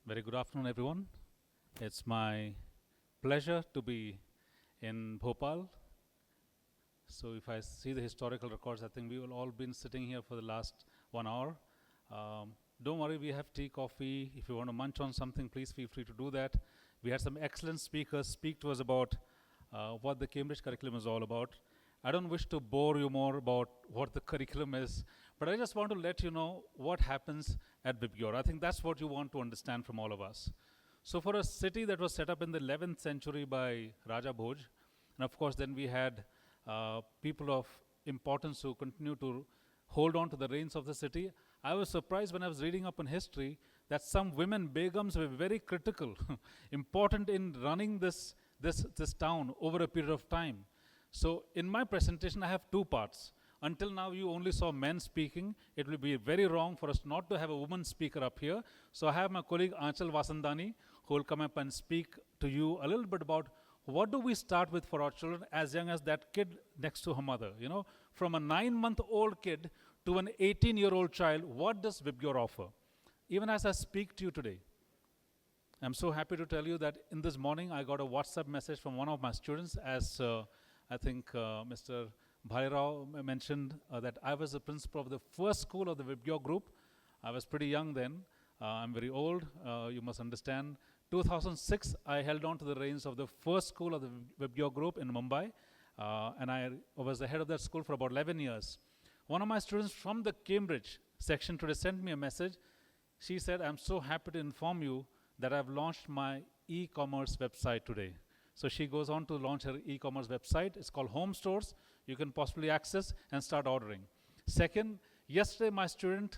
Very good afternoon, everyone. It's my pleasure to be in Bhopal. So if I see the historical records, I think we will all been sitting here for the last 1 hour. Don't worry, we have tea, coffee. If you want to munch on something, please feel free to do that. We had some excellent speakers speak to us about what the Cambridge curriculum is all about. I don't wish to bore you more about what the curriculum is, but I just want to let you know what happens at VIBGYOR. I think that's what you want to understand from all of us. So for a city that was set up in the 11th century by Raja Bhoj, and of course then we had people of importance who continue to hold on to the reins of the city. I was surprised when I was reading up on history that some women begums were very critical, important in running this town over a period of time. So in my presentation, I have two parts. Until now, you only saw men speaking. It will be very wrong for us not to have a woman speaker up here. So I have my colleague Aanchal Vasandani, who will come up and speak to you a little bit about what do we start with for our children as young as that kid next to her mother. You know, from a 9-month-old kid to an 18-year-old child, what does VIBGYOR offer? Even as I speak to you today, I'm so happy to tell you that in this morning, I got a WhatsApp message from one of my students as I think Mr. Bhairao mentioned that I was the principal of the first school of the VIBGYOR group. I was pretty young then. I'm very old, you must understand. 2006, I held on to the reins of the first school of the VIBGYOR group in Mumbai, and I was the head of that school for about 11 years. One of my students from the Cambridge section today sent me a message. She said, I'm so happy to inform you that I've launched my e-commerce website today. So she goes on to launch her e-commerce website. It's called Home Stores. You can possibly access and start ordering. Second, yesterday my student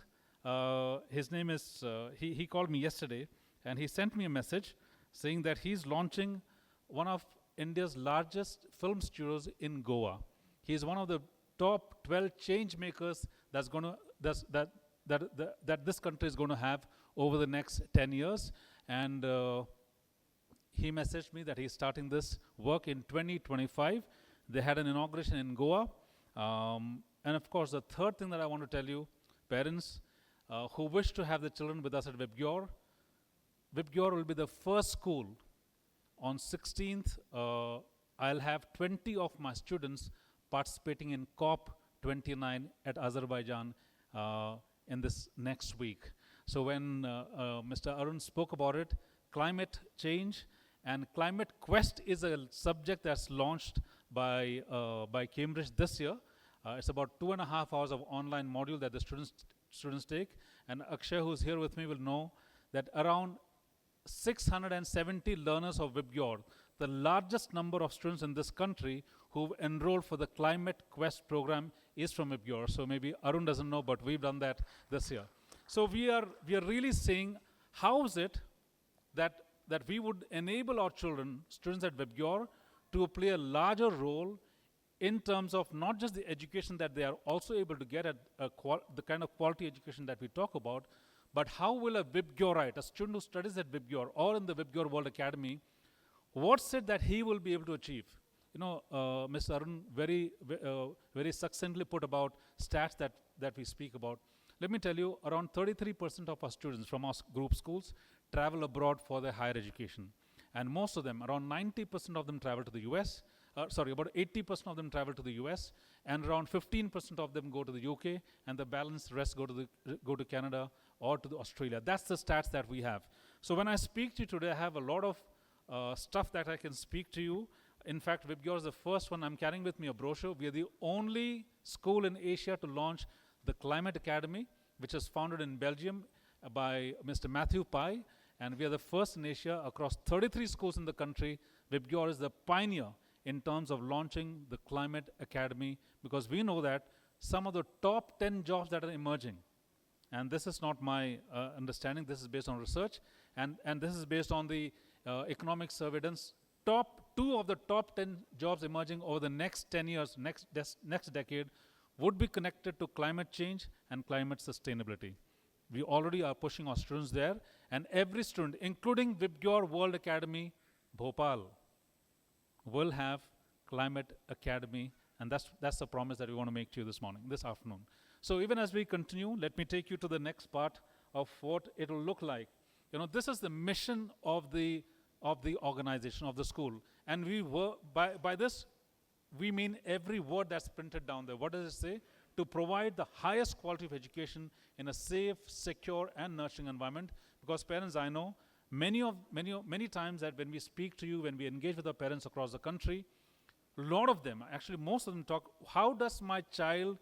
His name is, he called me yesterday and he sent me a message saying that he's launching one of India's largest film studios in Goa. He is one of the top 12 change makers that's going to, that this country is going to have over the next 10 years. And he messaged me that he's starting this work in 2025. They had an inauguration in Goa. And of course, the third thing that I want to tell you, parents who wish to have the children with us at VIBGYOR, VIBGYOR will be the first school. On 16th, I'll have 20 of my students participating in COP29 at Azerbaijan in this next week. So when Mr. Arun spoke about it, climate change and climate quest is a subject that's launched by Cambridge this year. It's about 2.5 hours of online module that the students take. And Akshay, who's here with me, will know that around 670 learners of VIBGYOR, the largest number of students in this country who've enrolled for the Climate Quest program is from VIBGYOR. So maybe Arun doesn't know, but we've done that this year. So we are really saying, how is it that we would enable our children, students at VIBGYOR, to play a larger role in terms of not just the education that they are also able to get at the kind of quality education that we talk about, but how will a VIBGYORite, a student who studies at VIBGYOR or in the VIBGYOR World Academy, what's it that he will be able to achieve? You know, Mr. Arun very succinctly put about stats that we speak about. Let me tell you, around 33% of our students from our group schools travel abroad for their higher education. And most of them, around 90% of them travel to the US. About 80% of them travel to the US, and around 15% of them go to the UK, and the balance rest go to Canada or to Australia. That's the stats that we have. So when I speak to you today, I have a lot of stuff that I can speak to you. In fact, VIBGYOR is the first one. I'm carrying with me a brochure. We are the only school in Asia to launch the Climate Academy, which is founded in Belgium by Mr. Mathew Pai, and we are the first in Asia across 33 schools in the country. VIBGYOR is the pioneer in terms of launching the Climate Academy, because we know that some of the top 10 jobs that are emerging, and this is not my understanding, this is based on research, and this is based on the economic surveillance, two of the top 10 jobs emerging over the next 10 years, next decade, would be connected to climate change and climate sustainability. We already are pushing our students there, and every student, including VIBGYOR World Academy, Bhopal, will have Climate Academy, and that's the promise that we want to make to you this afternoon. So even as we continue, let me take you to the next part of what it will look like. You know, this is the mission of the organization, of the school, and we were by this we mean every word that's printed down there. What does it say? To provide the highest quality of education in a safe, secure, and nurturing environment. Because parents, I know, many times that when we speak to you, when we engage with our parents across the country, a lot of them, actually most of them talk, how does my child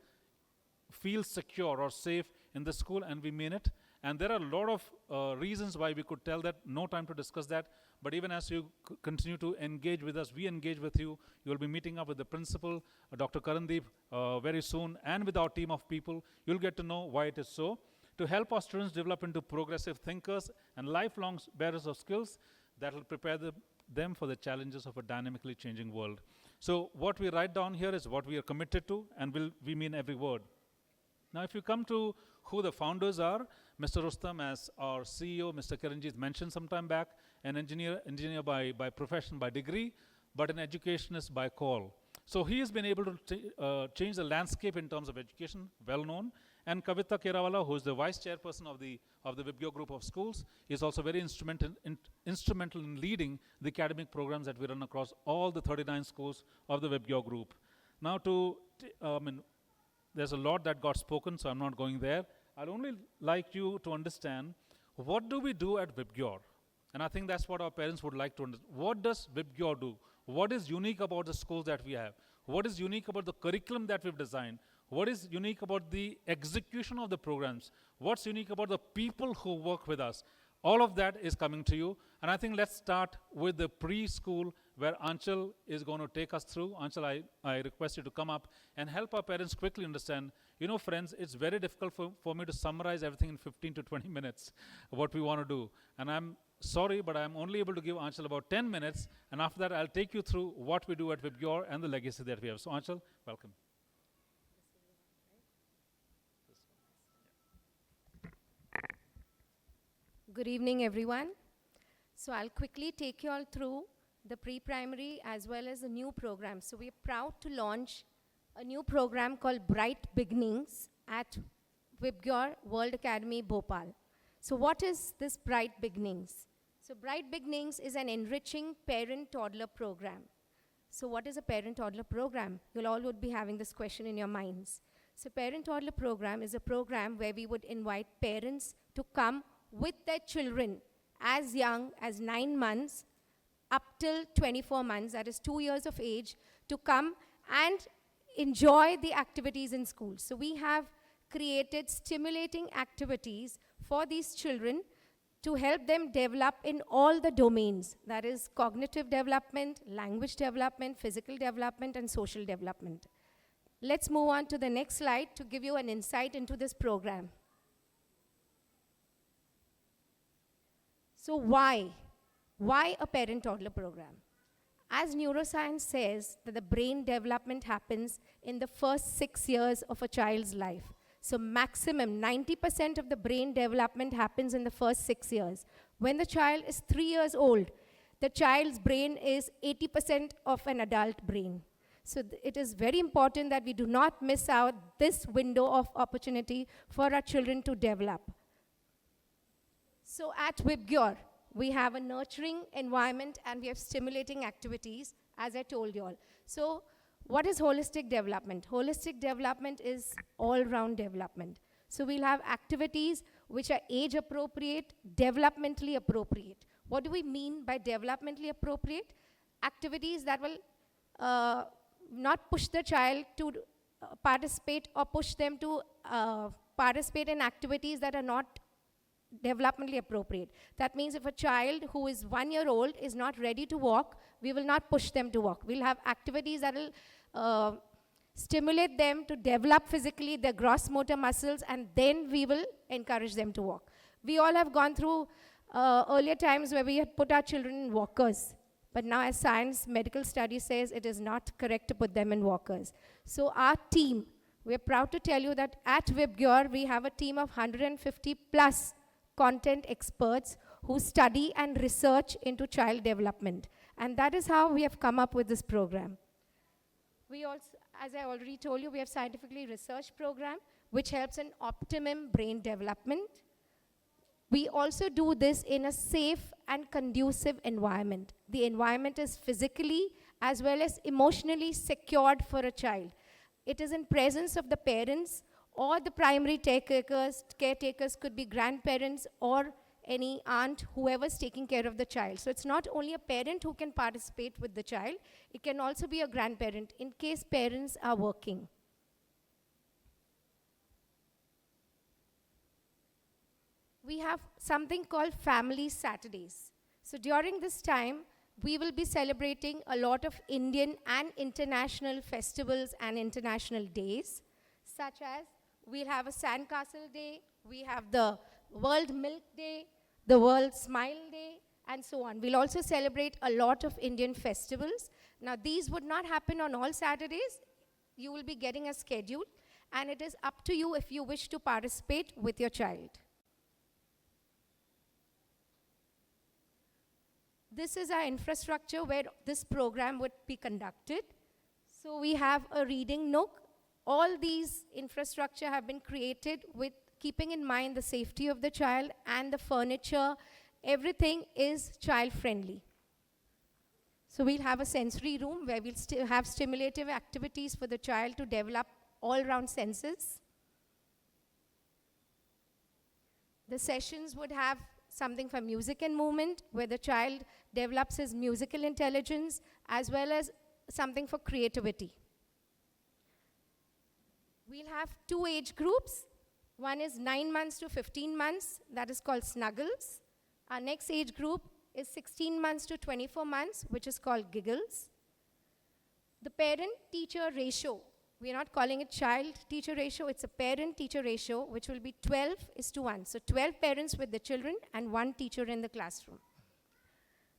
feel secure or safe in the school? And we mean it. And there are a lot of reasons why we could tell that, no time to discuss that. But even as you continue to engage with us, we engage with you. You will be meeting up with the principal, Dr. Karandeep, very soon, and with our team of people. You'll get to know why it is so. To help our students develop into progressive thinkers and lifelong bearers of skills that will prepare them for the challenges of a dynamically changing world. So what we write down here is what we are committed to, and we mean every word. Now, if you come to who the founders are, Mr. Rustam, as our CEO, Mr. Kiranjit mentioned some time back, an engineer by profession, by degree, but an educationist by call. So he has been able to change the landscape in terms of education, well known. And Kavita Kerawala, who is the vice chairperson of the VIBGYOR Group of Schools, is also very instrumental in leading the academic programs that we run across all the 39 schools of the VIBGYOR Group. Now, there's a lot that got spoken, so I'm not going there. I'd only like you to understand, what do we do at VIBGYOR? And I think that's what our parents would like to understand. What does VIBGYOR do? What is unique about the schools that we have? What is unique about the curriculum that we've designed? What is unique about the execution of the programs? What's unique about the people who work with us? All of that is coming to you. And I think let's start with the preschool where Aanchal is going to take us through. Aanchal, I request you to come up and help our parents quickly understand. You know, friends, it's very difficult for me to summarize everything in 15 to 20 minutes, what we want to do. And I'm sorry, but I'm only able to give Aanchal about 10 minutes, and after that, I'll take you through what we do at VIBGYOR and the legacy that we have. So, Aanchal, welcome. Good evening, everyone. So I'll quickly take you all through the pre-primary as well as the new program. So we're proud to launch a new program called Bright Beginnings at VIBGYOR World Academy, Bhopal. So what is this Bright Beginnings? So Bright Beginnings is an enriching parent-toddler program. So what is a parent-toddler program? You all would be having this question in your minds. So parent-toddler program is a program where we would invite parents to come with their children as young as 9 months up till 24 months, that is 2 years of age, to come and enjoy the activities in school. So we have created stimulating activities for these children to help them develop in all the domains, that is cognitive development, language development, physical development, and social development. Let's move on to the next slide to give you an insight into this program. So why? Why a parent-toddler program? As neuroscience says that the brain development happens in the first 6 years of a child's life. So maximum 90% of the brain development happens in the first 6 years. When the child is 3 years old, the child's brain is 80% of an adult brain. So it is very important that we do not miss out this window of opportunity for our children to develop. So at VIBGYOR, we have a nurturing environment and we have stimulating activities, as I told you all. So what is holistic development? Holistic development is all-round development. So we'll have activities which are age-appropriate, developmentally appropriate. What do we mean by developmentally appropriate? Activities that will not push the child to participate or push them to participate in activities that are not developmentally appropriate. That means if a child who is 1 year old is not ready to walk, we will not push them to walk. We'll have activities that will stimulate them to develop physically their gross motor muscles, and then we will encourage them to walk. We all have gone through earlier times where we had put our children in walkers, but now as science, medical study says it is not correct to put them in walkers. So our team, we're proud to tell you that at VIBGYOR, we have a team of 150 plus content experts who study and research into child development. And that is how we have come up with this program. We also, as I already told you, we have scientifically researched program which helps in optimum brain development. We also do this in a safe and conducive environment. The environment is physically as well as emotionally secured for a child. It is in presence of the parents or the primary caretakers could be grandparents or any aunt, whoever's taking care of the child. So it's not only a parent who can participate with the child, it can also be a grandparent in case parents are working. We have something called Family Saturdays. So during this time, we will be celebrating a lot of Indian and international festivals and international days, such as we'll have a Sandcastle Day, we have the World Milk Day, the World Smile Day, and so on. We'll also celebrate a lot of Indian festivals. Now, these would not happen on all Saturdays. You will be getting a schedule, and it is up to you if you wish to participate with your child. This is our infrastructure where this program would be conducted. So we have a reading nook. All these infrastructure have been created with keeping in mind the safety of the child and the furniture. Everything is child-friendly. So we'll have a sensory room where we'll have stimulative activities for the child to develop all-round senses. The sessions would have something for music and movement, where the child develops his musical intelligence, as well as something for creativity. We'll have 2 age groups. One is 9 months to 15 months, that is called Snuggles. Our next age group is 16 months to 24 months, which is called giggles. The parent-teacher ratio, we are not calling it child-teacher ratio, it's a parent-teacher ratio, which will be 12:1. So 12 parents with the children and 1 teacher in the classroom.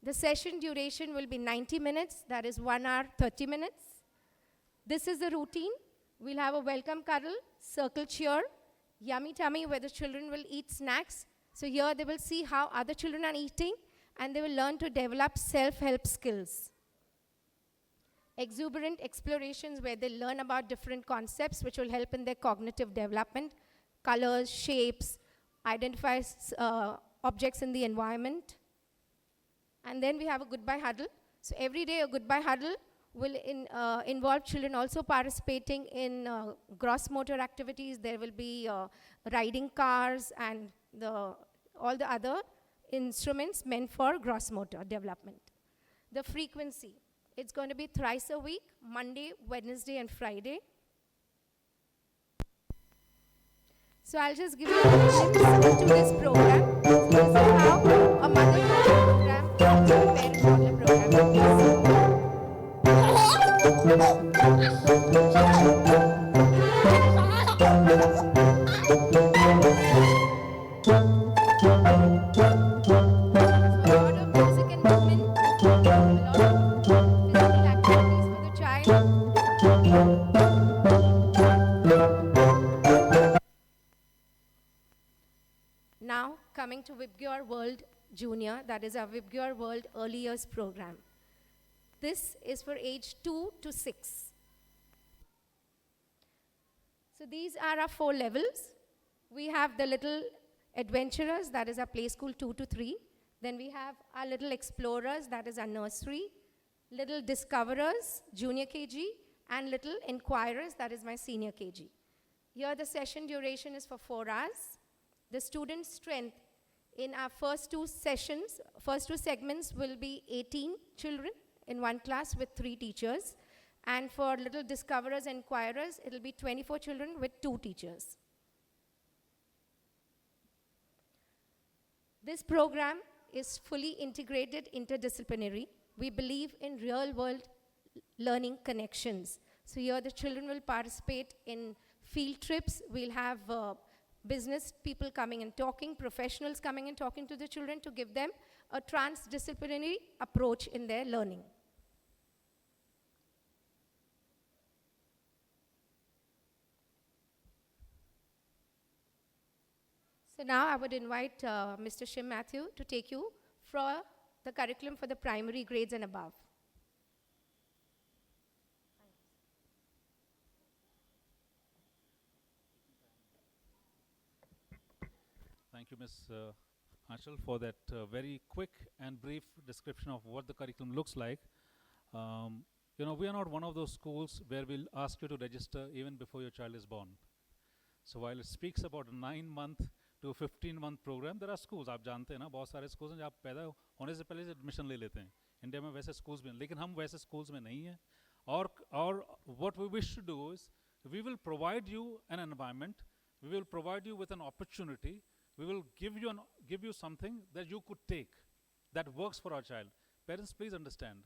The session duration will be 90 minutes, that is 1 hour, 30 minutes. This is the routine. We'll have a welcome cuddle, circle cheer, yummy tummy where the children will eat snacks. So here they will see how other children are eating and they will learn to develop self-help skills. Exuberant explorations where they learn about different concepts which will help in their cognitive development, colors, shapes, identify objects in the environment. And then we have a goodbye huddle. So every day a goodbye huddle will involve children also participating in gross motor activities. There will be riding cars and all the other instruments meant for gross motor development. The frequency, it's going to be thrice a week, Monday, Wednesday, and Friday. So I'll just give you a glimpse into this program. So this is how a mother program and a parent toddler program is. Now, coming to VIBGYOR World Junior, that is our VIBGYOR World Early Years program. This is for age 2 to 6. So these are our 4 levels. We have the little adventurers, that is our play school 2 to 3. Then we have our little explorers, that is our nursery. Little discoverers, junior KG, and little inquirers, that is my senior KG. Here the session duration is for 4 hours. The student strength in our first 2 segments will be 18 children in 1 class with 3 teachers. And for little discoverers and inquirers, it will be 24 children with 2 teachers. This program is fully integrated interdisciplinary. We believe in real-world learning connections. So here the children will participate in field trips. We'll have business people coming and talking, professionals coming and talking to the children to give them a transdisciplinary approach in their learning. So now I would invite Mr. Shim Mathew to take you through the curriculum for the primary grades and above. Thank you, Ms. Aanchal, for that very quick and brief description of what the curriculum looks like. We are not one of those schools where we'll ask you to register even before your child is born. So while it speaks about a 9-month to 15-month program, there are schools, आप जानते हैं ना, बहुत सारे schools हैं जहाँ आप पैदा होने से पहले admission ले लेते हैं. इंडिया में वैसे schools भी हैं, लेकिन हम वैसे schools में नहीं हैं. और what we wish to do is, we will provide you an environment, we will provide you with an opportunity, we will give you something that you could take, that works for our child. Parents, please understand.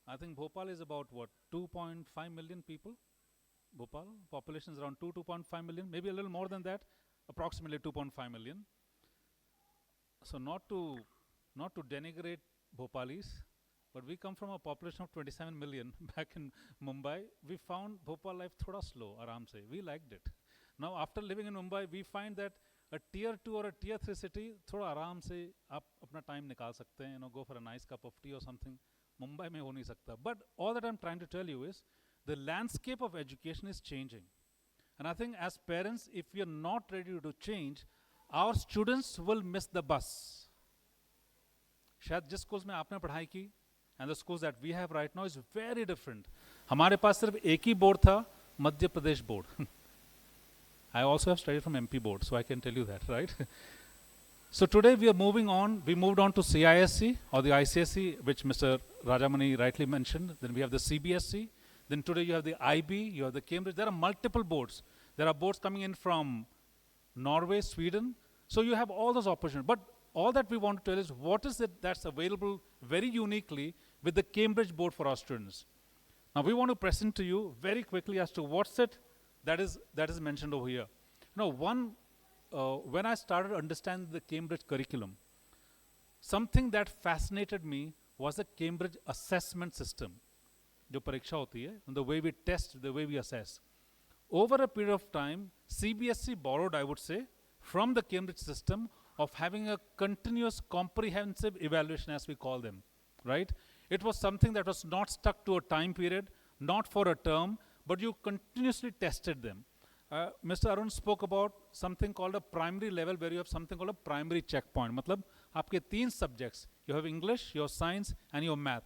I think Bhopal is about what, 2.5 million people? Bhopal, population is around 2.5 million, maybe a little more than that, approximately 2.5 million. So not to denigrate Bhopalis, but we come from a population of 27 million back in Mumbai. We found Bhopal life thoda slow, aram se. We liked it. Now after living in Mumbai, we find that a tier 2 or a tier 3 city, thoda aram se aap apna time nikal sakte hain, go for a nice cup of tea or something. Mumbai mein ho nahi sakta. But all that I'm trying to tell you is, the landscape of education is changing. And I think as parents, if we are not ready to change, our students will miss the bus. शायद जिस schools में आपने पढ़ाई की, and the schools that we have right now is very different. हमारे पास सिर्फ एक ही board था, Madhya Pradesh board. I also have studied from MP board, so I can tell you that, right? So today we are moving on. We moved on to CISC or the ICSE, which Mr. Rajamani rightly mentioned. Then we have the CBSE. Then today you have the IB, you have the Cambridge. There are multiple boards. There are boards coming in from Norway, Sweden. So you have all those opportunities. But all that we want to tell is what is it that's available very uniquely with the Cambridge board for our students. Now we want to present to you very quickly as to what's it that is mentioned over here. When I started understanding the Cambridge curriculum, something that fascinated me was the Cambridge assessment system. जो परीक्षा होती है, and the way we test, the way we assess. Over a period of time, CBSE borrowed, I would say, from the Cambridge system of having a continuous comprehensive evaluation, as we call them, right? It was something that was not stuck to a time period, not for a term, but you continuously tested them. Mr. Arun spoke about something called a primary level, where you have something called a primary checkpoint. मतलब आपके 3 subjects, you have English, your science, and your math.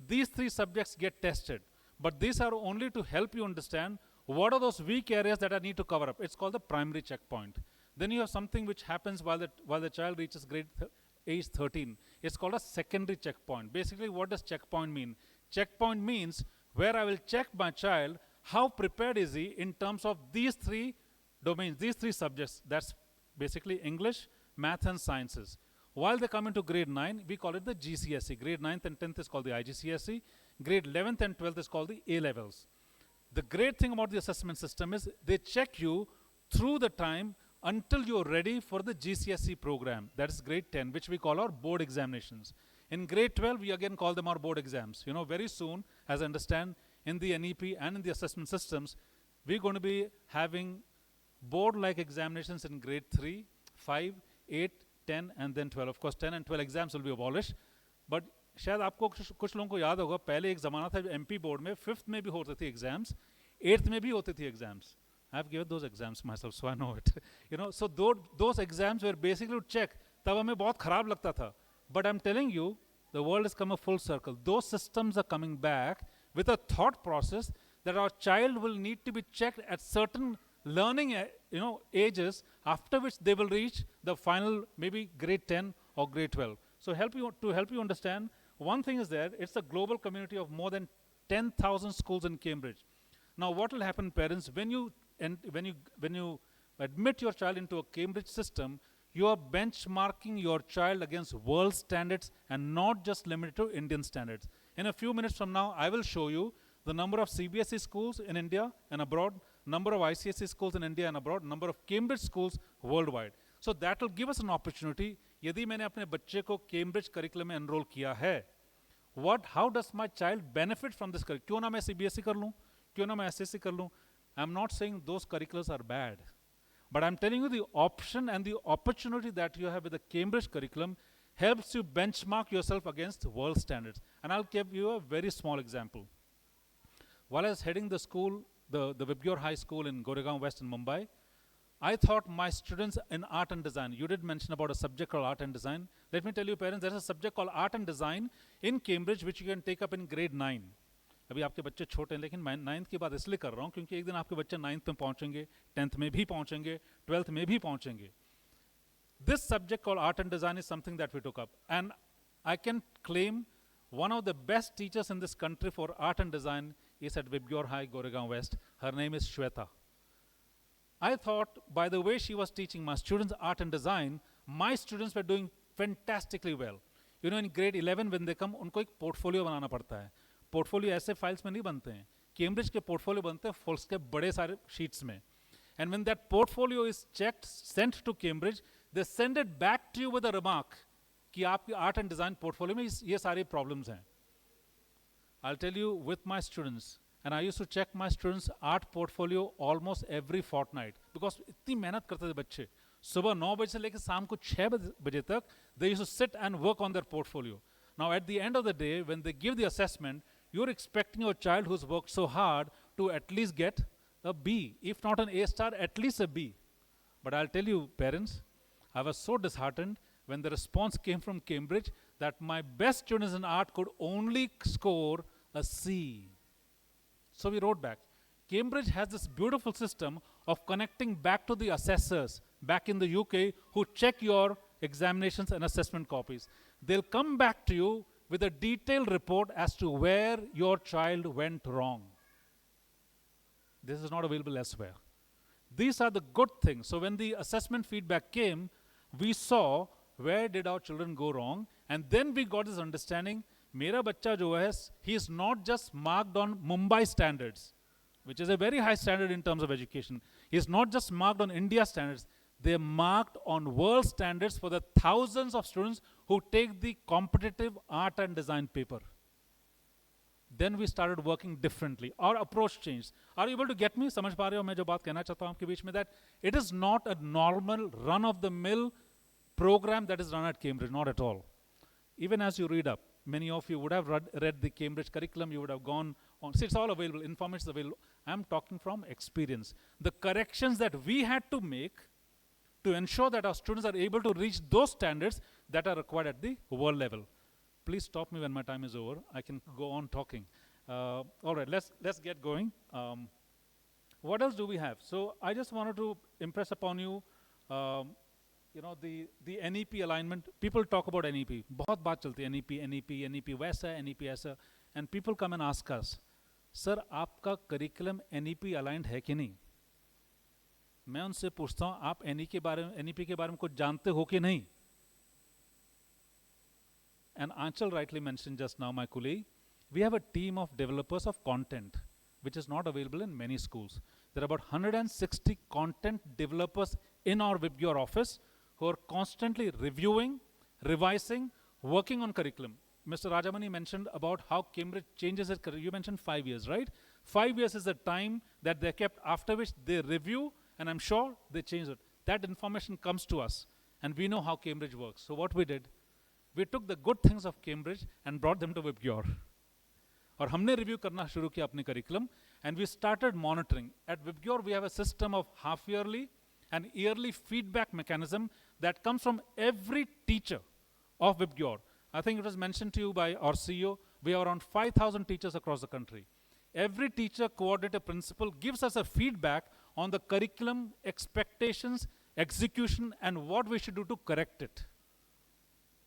These 3 subjects get tested, but these are only to help you understand what are those weak areas that I need to cover up. It's called the primary checkpoint. Then you have something which happens while the child reaches age 13. It's called a secondary checkpoint. Basically, what does checkpoint mean? Checkpoint means where I will check my child, how prepared is he in terms of these 3 domains, these 3 subjects. That's basically English, math, and sciences. While they come into grade 9, we call it the GCSE. Grade 9th and 10th is called the IGCSE. Grade 11th and 12th is called the A-levels. The great thing about the assessment system is they check you through the time until you're ready for the GCSE program. That is grade 10, which we call our board examinations. In grade 12, we again call them our board exams. You know, very soon, as I understand, in the NEP and in the assessment systems, we're going to be having board-like examinations in grade 3, 5, 8, 10, and then 12. Of course, 10 and 12 exams will be abolished. But शायद आपको कुछ लोगों को याद होगा, पहले एक ज़माना था MP board में 5th में भी होते थे exams, 8th में भी होते थे exams. I've given those exams myself, so I know it. You know, so those exams were basically to check. तब हमें बहुत खराब लगता था. But I'm telling you, the world has come a full circle. Those systems are coming back with a thought process that our child will need to be checked at certain learning ages, after which they will reach the final maybe grade 10 or grade 12. So to help you understand, one thing is that it's a global community of more than 10,000 schools in Cambridge. Now what will happen, parents, when you admit your child into a Cambridge system, you are benchmarking your child against world standards and not just limited to Indian standards. In a few minutes from now, I will show you the number of CBSE schools in India and abroad, number of ICSE schools in India and abroad, number of Cambridge schools worldwide. So that will give us an opportunity. यदि मैंने अपने बच्चे को Cambridge curriculum में enroll किया है, how does my child benefit from this curriculum? क्यों ना मैं CBSE कर लूँ, क्यों ना मैं SSC कर लूँ? I'm not saying those curriculums are bad, but I'm telling you the option and the opportunity that you have with the Cambridge curriculum helps you benchmark yourself against world standards. And I'll give you a very small example. While I was heading the school, the VIBGYOR High School in Goregaon West in Mumbai, I thought my students in art and design, you did mention about a subject called art and design. Let me tell you parents, there's a subject called art and design in Cambridge which you can take up in grade 9. अभी आपके बच्चे छोटे हैं, लेकिन मैं 9th की बात इसलिए कर रहा हूँ क्योंकि एक दिन आपके बच्चे 9th में पहुँचेंगे, 10th में भी पहुँचेंगे, 12th में भी पहुँचेंगे. This subject called art and design is something that we took up, and I can claim one of the best teachers in this country for art and design is at VIBGYOR High, Goregaon West. Her name is Shweta. I thought by the way she was teaching my students art and design, my students were doing fantastically well. You know, in grade 11 when they come, उनको एक portfolio बनाना पड़ता है. Portfolio ऐसे files में नहीं बनते हैं. Cambridge के portfolio बनते हैं files के बड़े सारे sheets में. And when that portfolio is checked, sent to Cambridge, they send it back to you with a remark कि आपकी art and design portfolio में ये सारे problems हैं. I'll tell you with my students, and I used to check my students' art portfolio almost every fortnight because इतनी मेहनत करते थे बच्चे. सुबह 9 बजे से लेकर शाम को 6 बजे तक they used to sit and work on their portfolio. Now at the end of the day, when they give the assessment, you're expecting your child who's worked so hard to at least get a B, if not an A star, at least a B. But I'll tell you, parents, I was so disheartened when the response came from Cambridge that my best students in art could only score a C. So we wrote back. Cambridge has this beautiful system of connecting back to the assessors back in the UK who check your examinations and assessment copies. They'll come back to you with a detailed report as to where your child went wrong. This is not available elsewhere. These are the good things. So when the assessment feedback came, we saw where did our children go wrong, and then we got this understanding, mera bachcha jo hai, he is not just marked on Mumbai standards, which is a very high standard in terms of education. He is not just marked on India standards, they're marked on world standards for the thousands of students who take the competitive art and design paper. Then we started working differently. Our approach changed. Are you able to get me? समझ पा रहे हो मैं जो बात कहना चाहता हूँ आपके बीच में, that it is not a normal run-of-the-mill program that is run at Cambridge, not at all. Even as you read up, many of you would have read the Cambridge curriculum, you would have gone on, see, it's all available, information is available. I'm talking from experience. The corrections that we had to make to ensure that our students are able to reach those standards that are required at the world level. Please stop me when my time is over. I can go on talking. All right, let's get going. What else do we have? So I just wanted to impress upon you, you know, the NEP alignment. People talk about NEP. बहुत बात चलती है NEP वैसा है, NEP ऐसा. And people come and ask us, sir, आपका curriculum NEP aligned है कि नहीं? मैं उनसे पूछता हूँ, आप NEP के बारे में कुछ जानते हो कि नहीं? And Aanchal rightly mentioned just now, my colleague, we have a team of developers of content, which is not available in many schools. There are about 160 content developers in our VIBGYOR office who are constantly reviewing, revising, working on curriculum. Mr. Rajamani mentioned about how Cambridge changes its curriculum. You mentioned 5 years, right? 5 years is the time that they kept, after which they review, and I'm sure they change it. That information comes to us, and we know how Cambridge works. So what we did, we took the good things of Cambridge and brought them to VIBGYOR. और हमने review करना शुरू किया अपने curriculum, and we started monitoring. At VIBGYOR, we have a system of half-yearly and yearly feedback mechanism that comes from every teacher of VIBGYOR. I think it was mentioned to you by our CEO, we have around 5,000 teachers across the country. Every teacher, coordinator, principal gives us a feedback on the curriculum, expectations, execution, and what we should do to correct it.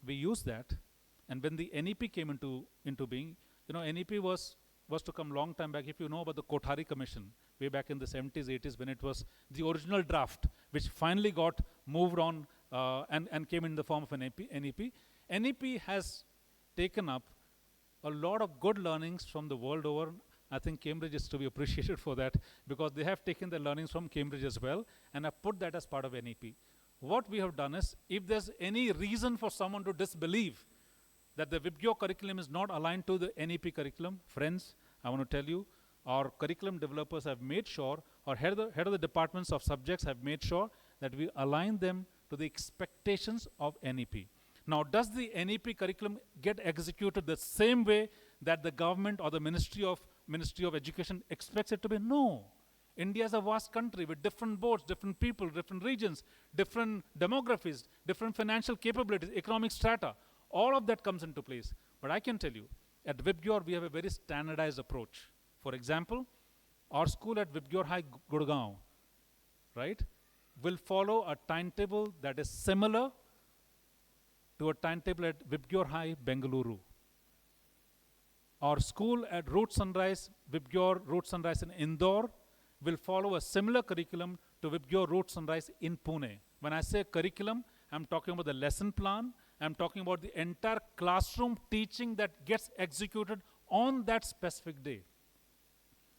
We use that, and when the NEP came into being, you know, NEP was to come long time back. If you know about the Kothari Commission, way back in the 70s, 80s, when it was the original draft, which finally got moved on and came in the form of an NEP. NEP has taken up a lot of good learnings from the world over. I think Cambridge is to be appreciated for that, because they have taken the learnings from Cambridge as well, and have put that as part of NEP. What we have done is, if there's any reason for someone to disbelieve that the VIBGYOR curriculum is not aligned to the NEP curriculum, friends, I want to tell you, our curriculum developers have made sure, or head of the departments of subjects have made sure that we align them to the expectations of NEP. Now, does the NEP curriculum get executed the same way that the government or the Ministry of Education expects it to be? No. India is a vast country with different boards, different people, different regions, different demographies, different financial capabilities, economic strata. All of that comes into place. But I can tell you, at VIBGYOR, we have a very standardized approach. For example, our school at VIBGYOR High, Gurgaon, right, will follow a timetable that is similar to a timetable at VIBGYOR High, Bengaluru. Our school at Root Sunrise, VIBGYOR Root Sunrise in Indore, will follow a similar curriculum to VIBGYOR Root Sunrise in Pune. When I say curriculum, I'm talking about the lesson plan, I'm talking about the entire classroom teaching that gets executed on that specific day.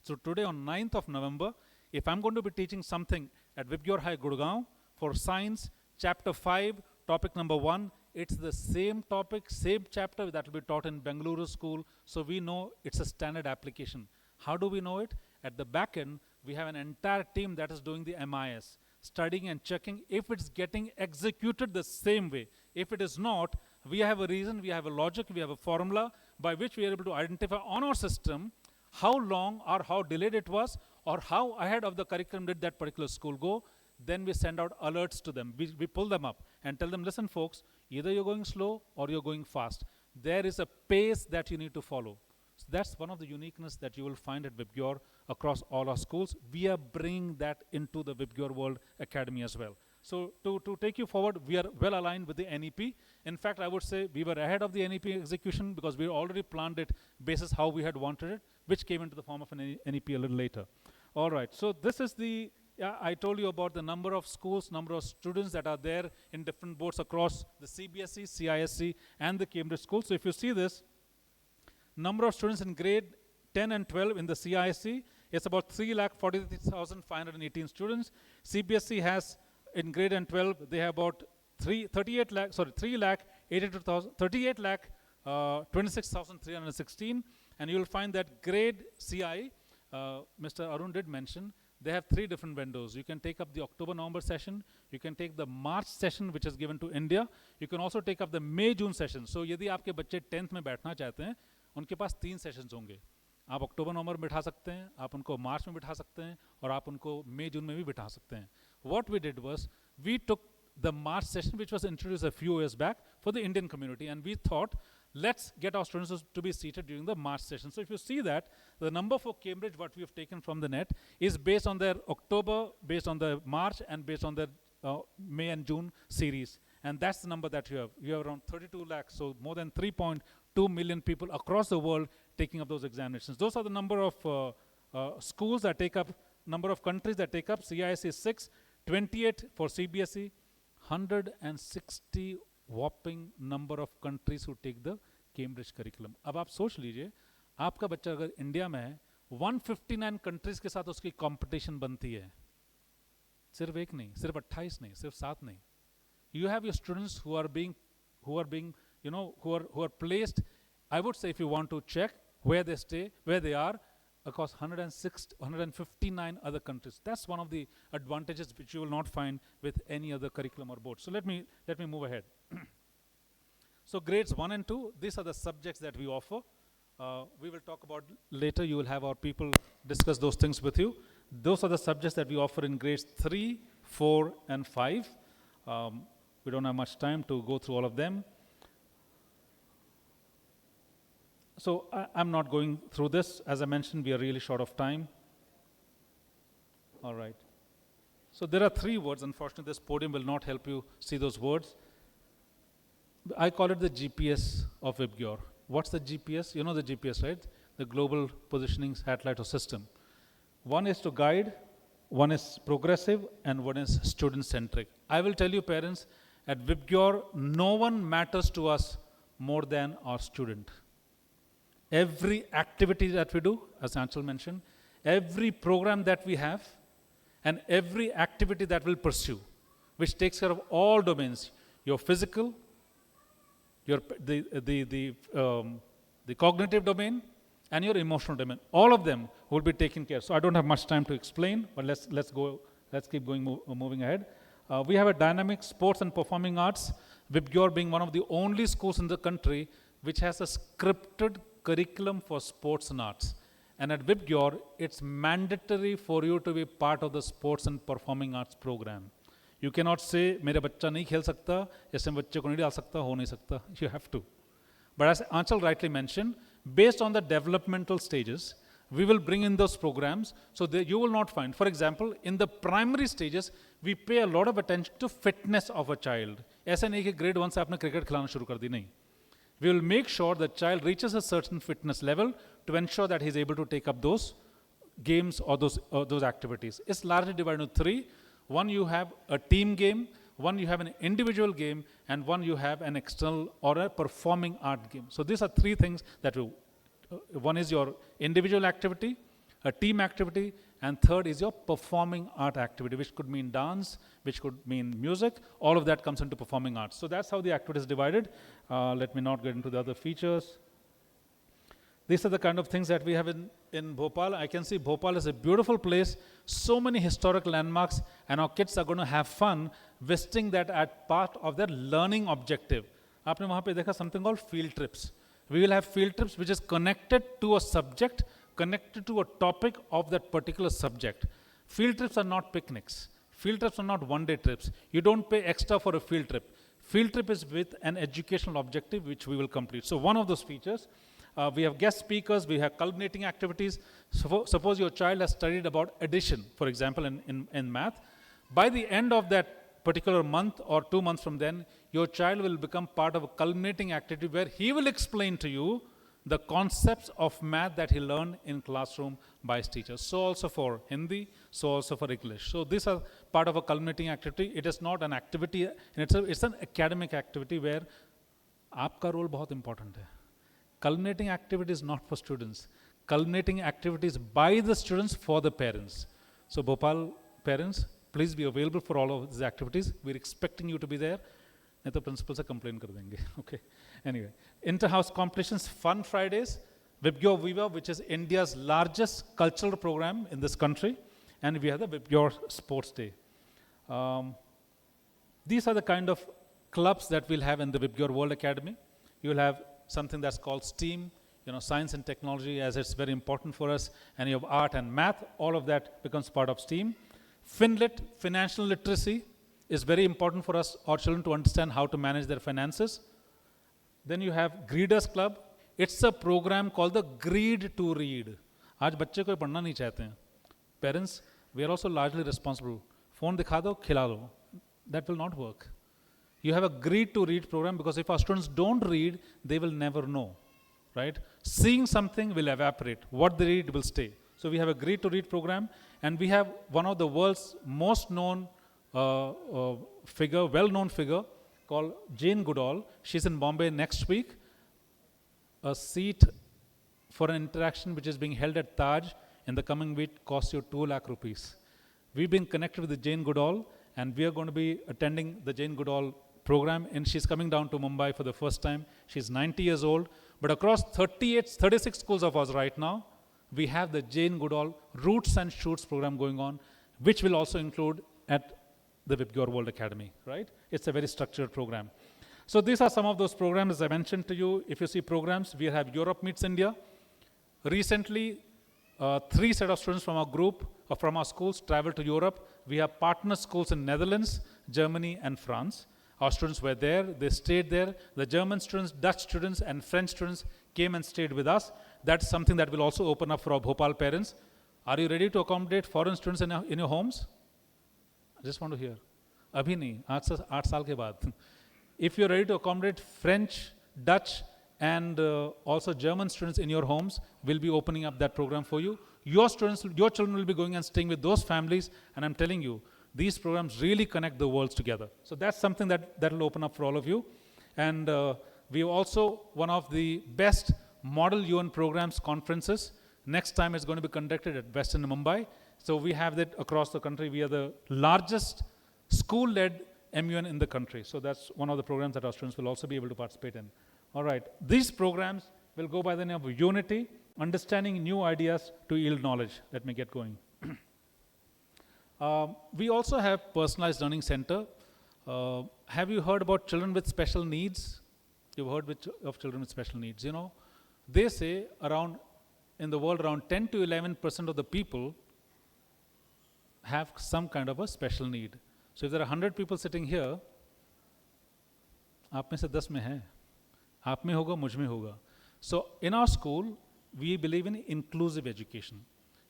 So today on 9th of November, if I'm going to be teaching something at VIBGYOR High Gurgaon for science, chapter 5, topic number 1, it's the same topic, same chapter that will be taught in Bengaluru school, so we know it's a standard application. How do we know it? At the back end, we have an entire team that is doing the MIS, studying and checking if it's getting executed the same way. If it is not, we have a reason, we have a logic, we have a formula by which we are able to identify on our system how long or how delayed it was, or how ahead of the curriculum did that particular school go. Then we send out alerts to them. We pull them up and tell them, listen folks, either you're going slow or you're going fast. There is a pace that you need to follow. So that's one of the uniqueness that you will find at VIBGYOR across all our schools. We are bringing that into the VIBGYOR World Academy as well. So to take you forward, we are well aligned with the NEP. In fact, I would say we were ahead of the NEP execution because we already planned it basis how we had wanted it, which came into the form of an NEP a little later. All right, so this is the Yeah, I told you about the number of schools, number of students that are there in different boards across the CBSE, CISC, and the Cambridge schools. So if you see this, number of students in grade 10 and 12 in the CISC, it's about 3,43,518 students. CBSE has, in grade and 12, they have about 26,316. And you'll find that grade CI, Mr. Arun did mention, they have 3 different windows. You can take up the October-November session, you can take the March session, which is given to India, you can also take up the May-June session. So यदि आपके बच्चे 10th में बैठना चाहते हैं, उनके पास 3 sessions होंगे. आप अक्टूबर-नवंबर में बिठा सकते हैं, आप उनको मार्च में बिठा सकते हैं, और आप उनको मई-जून में भी बिठा सकते हैं. What we did was, we took the March session, which was introduced a few years back for the Indian community, and we thought, let's get our students to be seated during the March session. So if you see that, the number for Cambridge, what we have taken from the net, is based on their October, based on the March, and based on their May and June series. And that's the number that you have. You have around 32 lakhs, so more than 3.2 million people across the world taking up those examinations. Those are the number of schools that take up, number of countries that take up. CIS is 6, 28 for CBSE, 160 whopping number of countries who take the Cambridge curriculum. अब आप सोच लीजिए, आपका बच्चा अगर India में है, 159 countries के साथ उसकी कंपटीशन बनती है. सिर्फ एक नहीं, सिर्फ 28 नहीं, सिर्फ 7 नहीं. You have your students who are being, you know, who are placed. I would say, if you want to check where they stay, where they are, across 159 other countries. That's one of the advantages which you will not find with any other curriculum or board. So let me move ahead. So grades 1 and 2, these are the subjects that we offer. We will talk about later. You will have our people discuss those things with you. Those are the subjects that we offer in grades 3, 4, and 5. We don't have much time to go through all of them. So I'm not going through this. As I mentioned, we are really short of time. All right. So there are 3 words. Unfortunately, this podium will not help you see those words. I call it the GPS of VIBGYOR. What's the GPS? You know the GPS, right? The Global Positioning Satellite or System. One is to guide, one is progressive, and one is student-centric. I will tell you, parents, at VIBGYOR, no one matters to us more than our student. Every activity that we do, as Aanchal mentioned, every program that we have, and every activity that we'll pursue, which takes care of all domains, your physical, your the cognitive domain, and your emotional domain, all of them will be taken care. So I don't have much time to explain, but let's keep going, moving ahead. We have a dynamic sports and performing arts, VIBGYOR being one of the only schools in the country which has a scripted curriculum for sports and arts. And at VIBGYOR, it's mandatory for you to be part of the sports and performing arts program. You cannot say, मेरा बच्चा नहीं खेल सकता, ऐसे बच्चे को नहीं डाल सकता, हो नहीं सकता. You have to. But as Aanchal rightly mentioned, based on the developmental stages, we will bring in those programs so that you will not find. For example, in the primary stages, we pay a lot of attention to fitness of a child. ऐसा नहीं कि grade 1 से आपने cricket खिलाना शुरू कर दी, नहीं. We will make sure the child reaches a certain fitness level to ensure that he is able to take up those games or those activities. It's largely divided into 3. One, you have a team game, one you have an individual game, and one you have an external or a performing art game. So these are 3 things that one is your individual activity, a team activity, and third is your performing art activity, which could mean dance, which could mean music. All of that comes into performing arts. So that's how the activity is divided. Let me not get into the other features. These are the kind of things that we have in Bhopal. I can see Bhopal is a beautiful place, so many historic landmarks, and our kids are going to have fun visiting that as part of their learning objective. आपने वहाँ पे देखा something called field trips. We will have field trips which is connected to a subject, connected to a topic of that particular subject. Field trips are not picnics. Field trips are not one-day trips. You don't pay extra for a field trip. Field trip is with an educational objective which we will complete. So one of those features, we have guest speakers, we have culminating activities. Suppose your child has studied about addition, for example, in math. By the end of that particular month or 2 months from then, your child will become part of a culminating activity where he will explain to you the concepts of math that he learned in classroom by his teachers. So also for Hindi, so also for English. So these are part of a culminating activity. It is not an activity in itself, it's an academic activity where आपका role बहुत important है. Culminating activity is not for students. Culminating activities by the students for the parents. So Bhopal parents, please be available for all of these activities. We're expecting you to be there. नहीं तो principal से complain कर देंगे. Okay. Anyway, inter-house competitions, fun Fridays, VIBGYOR Viva, which is India's largest cultural program in this country, and we have the VIBGYOR Sports Day. These are the kind of clubs that we'll have in the VIBGYOR World Academy. You'll have something that's called STEAM, science and technology, as it's very important for us, and you have art and math. All of that becomes part of STEAM. FinLit, financial literacy, is very important for us, our children, to understand how to manage their finances. Then you have Greeders Club. It's a program called the Greed to Read. आज बच्चे कोई पढ़ना नहीं चाहते हैं. Parents, we are also largely responsible. Phone दिखा दो, खिला दो. That will not work. You have a Greed to Read program, because if our students don't read, they will never know, right? Seeing something will evaporate. What they read will stay. So we have a Greed to Read program, and we have one of the world's most known well-known figure called Jane Goodall. She's in Bombay next week. A seat for an interaction which is being held at Taj in the coming week costs you 2 lakh rupees. We've been connected with the Jane Goodall, and we are going to be attending the Jane Goodall program, and she's coming down to Mumbai for the first time. She's 90 years old, but across 36 schools of us right now, we have the Jane Goodall Roots and Shoots program going on, which will also include at the VIBGYOR World Academy, right? It's a very structured program. So these are some of those programs, as I mentioned to you. If you see programs, we have Europe Meets India. Recently, 3 set of students from our group, or from our schools, traveled to Europe. We have partner schools in Netherlands, Germany, and France. Our students were there, they stayed there. The German students, Dutch students, and French students came and stayed with us. That's something that will also open up for our Bhopal parents. Are you ready to accommodate foreign students in your homes? I just want to hear. Abhi nahi, 8 saal ke baad. If you're ready to accommodate French, Dutch, and also German students in your homes, we'll be opening up that program for you. Your children will be going and staying with those families, and I'm telling you, these programs really connect the worlds together. So that's something that will open up for all of you. And we also one of the best model UN programs conferences. Next time it's going to be conducted at Western Mumbai. So we have that across the country. We are the largest school-led MUN in the country. So that's one of the programs that our students will also be able to participate in. All right. These programs will go by the name of Unity, Understanding New Ideas to Yield Knowledge. Let me get going. We also have Personalized Learning Center. Have you heard about children with special needs? You've heard of children with special needs. They say in the world, around 10 to 11% of the people have some kind of a special need. So if there are 100 people sitting here, आप में से 10 में है, आप में होगा, मुझ में होगा. So in our school, we believe in inclusive education.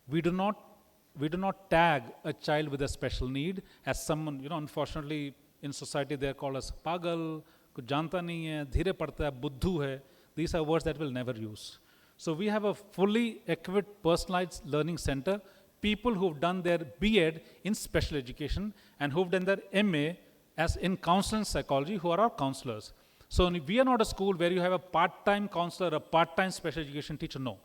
We do not tag a child with a special need as someone, unfortunately in society they are called as pagal, कुछ जानता नहीं है, धीरे पढ़ता है, बुद्धू है. These are words that we'll never use. So we have a fully equipped personalized learning center. People who've done their B.Ed in special education and who've done their MA as in counseling psychology, who are our counselors. So we are not a school where you have a part-time counselor, a part-time special education teacher, no.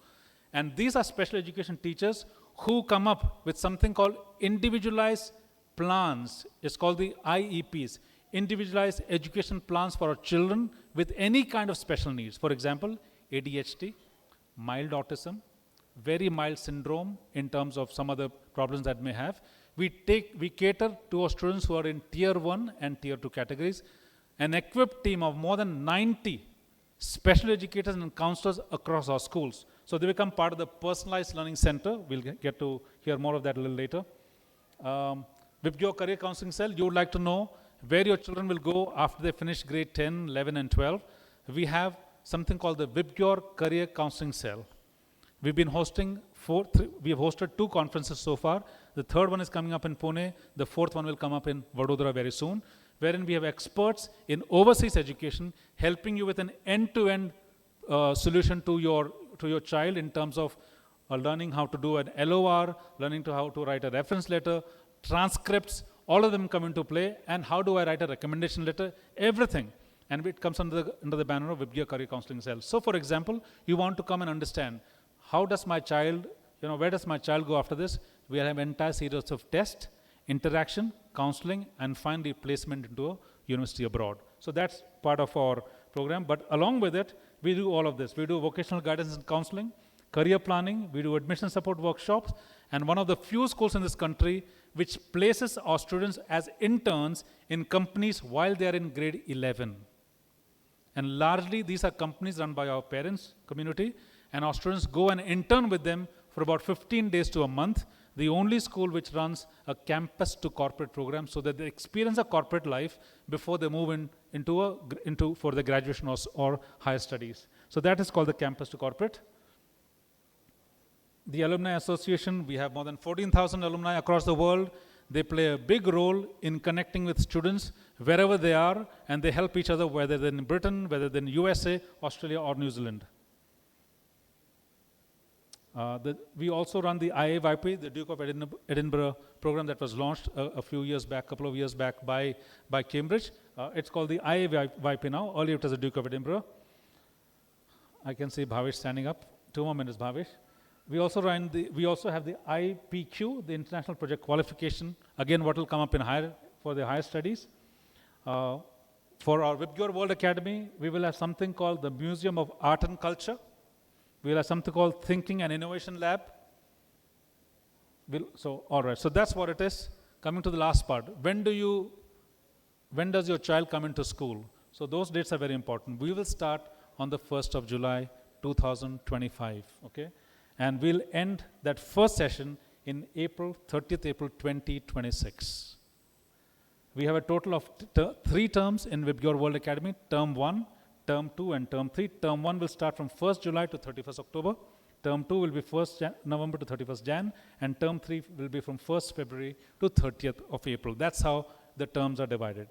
And these are special education teachers who come up with something called individualized plans. It's called the IEPs, individualized education plans for our children with any kind of special needs. For example, ADHD, mild autism, very mild syndrome in terms of some other problems that may have. We cater to our students who are in tier 1 and tier 2 categories. An equipped team of more than 90 special educators and counselors across our schools. So they become part of the Personalized Learning Center. We'll get to hear more of that a little later. VIBGYOR Career Counseling Cell, you would like to know where your children will go after they finish grade 10, 11, and 12. We have something called the VIBGYOR Career Counseling Cell. We've been hosting we have hosted 2 conferences so far. The 3rd one is coming up in Pune. The 4th one will come up in Vadodara very soon, wherein we have experts in overseas education helping you with an end-to-end solution to your child in terms of learning how to do an LOR, learning how to write a reference letter, transcripts, all of them come into play, and how do I write a recommendation letter, everything. And it comes under the banner of VIBGYOR Career Counseling Cell. So for example, you want to come and understand, how does my child, where does my child go after this? We have an entire series of tests, interaction, counseling, and finally placement into a university abroad. So that's part of our program. But along with it, we do all of this. We do vocational guidance and counseling, career planning, we do admission support workshops, and one of the few schools in this country which places our students as interns in companies while they are in grade 11. And largely, these are companies run by our parents' community, and our students go and intern with them for about 15 days to a month. The only school which runs a campus to corporate program, so that they experience a corporate life before they move into for the graduation or higher studies. So that is called the campus to corporate. The Alumni Association, we have more than 14,000 alumni across the world. They play a big role in connecting with students wherever they are, and they help each other, whether they're in Britain, whether they're in USA, Australia, or New Zealand. We also run the IAYP, the Duke of Edinburgh program that was launched a couple of years back by Cambridge. It's called the IAYP now. Earlier it was the Duke of Edinburgh. I can see Bhavesh standing up. 2 more minutes, Bhavesh. We also have the IPQ, the International Project Qualification. Again, what will come up for the higher studies. For our VIBGYOR World Academy, we will have something called the Museum of Art and Culture. We will have something called Thinking and Innovation Lab. All right, so that's what it is. Coming to the last part, when does your child come into school? So those dates are very important. We will start on the 1st of July, 2025, okay? And we'll end that first session in 30th April 2026. We have a total of 3 terms in VIBGYOR World Academy, Term 1, Term 2, and Term 3. Term 1 will start from 1st July to 31st October. Term 2 will be 1st November to 31st Jan, and Term 3 will be from 1st February to 30th of April. That's how the terms are divided.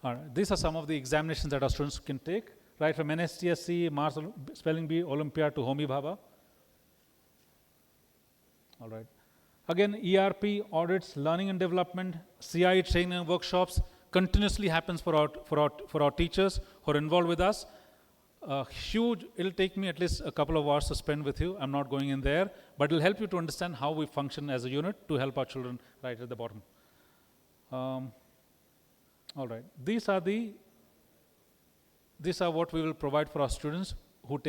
All right. These are some of the examinations that our students can take, right from NSTSC, Mars Spelling Bee, Olympiad to Homi Bhabha. All right. Again, ERP, audits, learning and development, CI training and workshops continuously happens for our teachers who are involved with us. It'll take me at least a couple of hours to spend with you. I'm not going in there, but it'll help you to understand how we function as a unit to help our children right at the bottom. All right. These are what we will provide for our students who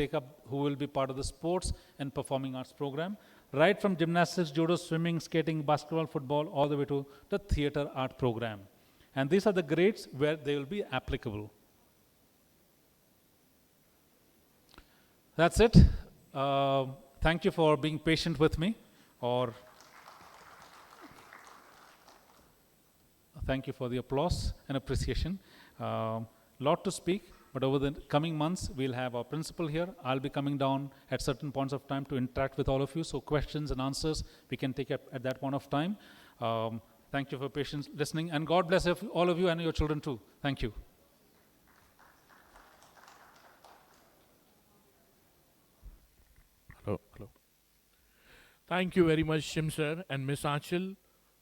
will be part of the sports and performing arts program, right from gymnastics, judo, swimming, skating, basketball, football, all the way to the theater art program. And these are the grades where they will be applicable. That's it. Thank you for being patient with me, or thank you for the applause and appreciation. Lot to speak, but over the coming months, we'll have our principal here. I'll be coming down at certain points of time to interact with all of you. So questions and answers, we can take up at that point of time. Thank you for patience listening, and God bless all of you and your children too. Thank you. Hello. Thank you very much, Shim sir and Miss Aanchal,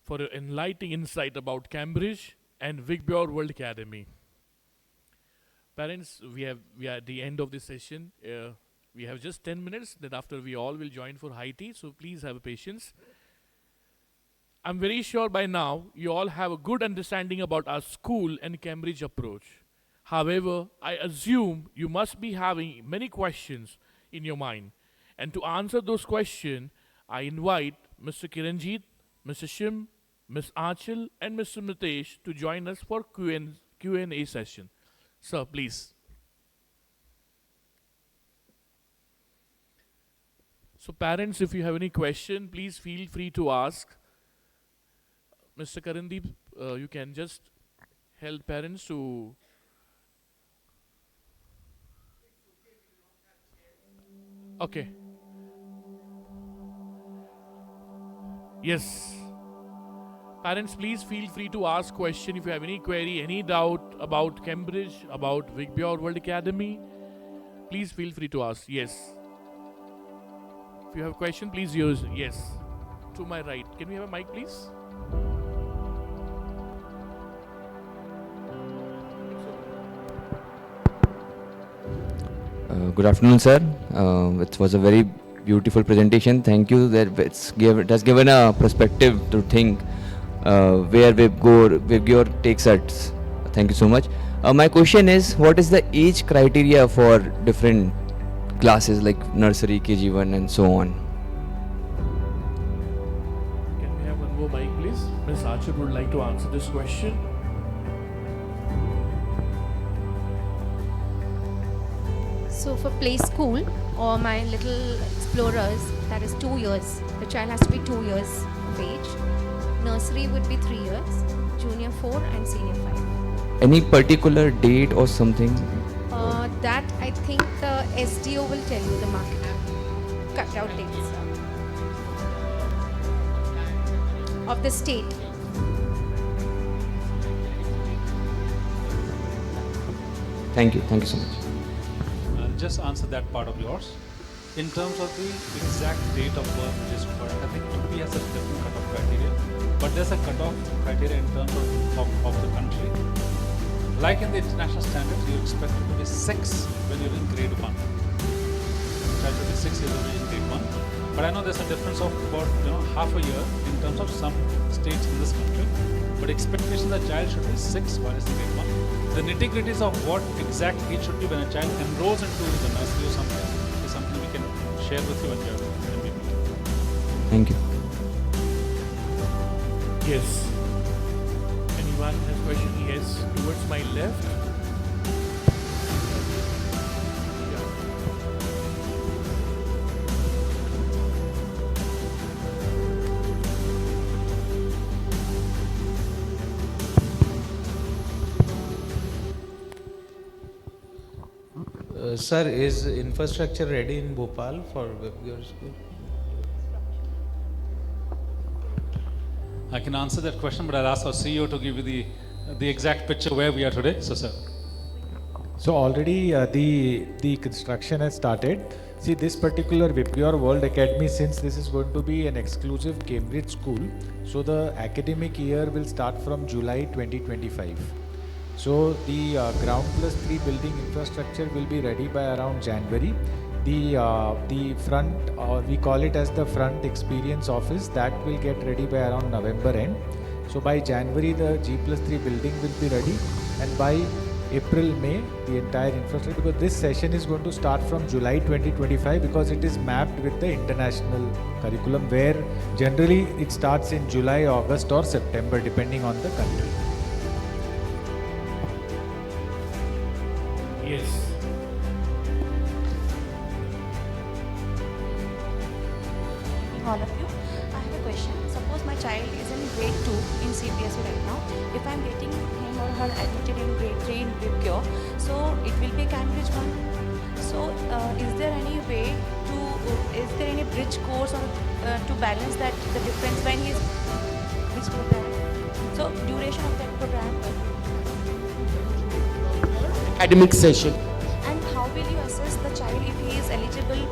for your enlightening insight about Cambridge and VIBGYOR World Academy. Parents, we are at the end of this session. We have just 10 minutes. Then after we all will join for high tea. So please have patience. I'm very sure by now you all have a good understanding about our school and Cambridge approach. However, I assume you must be having many questions in your mind. And to answer those questions, I invite Mr. Kiranjit, Mr. Shim, Ms. Aanchal, and Mr. Mitesh to join us for Q&A session. Sir, please. So parents, if you have any question, please feel free to ask. Mr. Karandeep, you can just help parents to... Okay. Yes. Parents, please feel free to ask question if you have any query, any doubt about Cambridge, about VIBGYOR World Academy, please feel free to ask. Yes. If you have a question, please use yes. To my right. Can we have a mic, please? Good afternoon, sir. It was a very beautiful presentation. Thank you. That it has given a perspective to think where VIBGYOR takes us. Thank you so much. My question is, what is the age criteria for different classes like nursery, KG1 and so on? Can we have one more mic, please? Ms. Archer would like to answer this question. So for play school or my little explorers, that is 2 years. The child has to be 2 years of age. Nursery would be 3 years, junior 4 and senior 5. Any particular date or something? That I think the SDO will tell you the market cut out dates of the state. Thank you so much. Just answer that part of yours. In terms of the exact date of birth which is correct, I think UP has a different cutoff criteria, but there's a cutoff criteria in terms of the country. Like in the international standards, you expect it to be 6 when you're in grade 1. Child should be 6 years old in grade 1. But I know there's a difference of about half a year in terms of some states in this country. But expectation that child should be 6 while it's in grade 1. The nitty-gritties of what exact age should be when a child enrolls into the nursery or something is something we can share with you when we meet. Thank you. Yes. Anyone has a question? Yes. Towards my left. Sir, is infrastructure ready in Bhopal for VIBGYOR school? I can answer that question, but I'll ask our CEO to give you the exact picture where we are today. So, sir. So already the construction has started. See, this particular VIBGYOR World Academy, since this is going to be an exclusive Cambridge school, so the academic year will start from July 2025. So the ground plus 3 building infrastructure will be ready by around January. The front, we call it as the front experience office, that will get ready by around November end. So by January the G+3 building will be ready, and by April, May the entire infrastructure, because this session is going to start from July 2025 because it is mapped with the international curriculum where generally it starts in July, August or September depending on the country. Yes. All of you, I have a question. Suppose my child is in grade 2 in CBSE right now. If I am getting him or her admitted in grade 3 in VIBGYOR, so it will be Cambridge 1. So is there any way to, is there any bridge course or to balance that, the difference when he is, which program? So duration of that program? Academic session. And how will you assess the child if he is eligible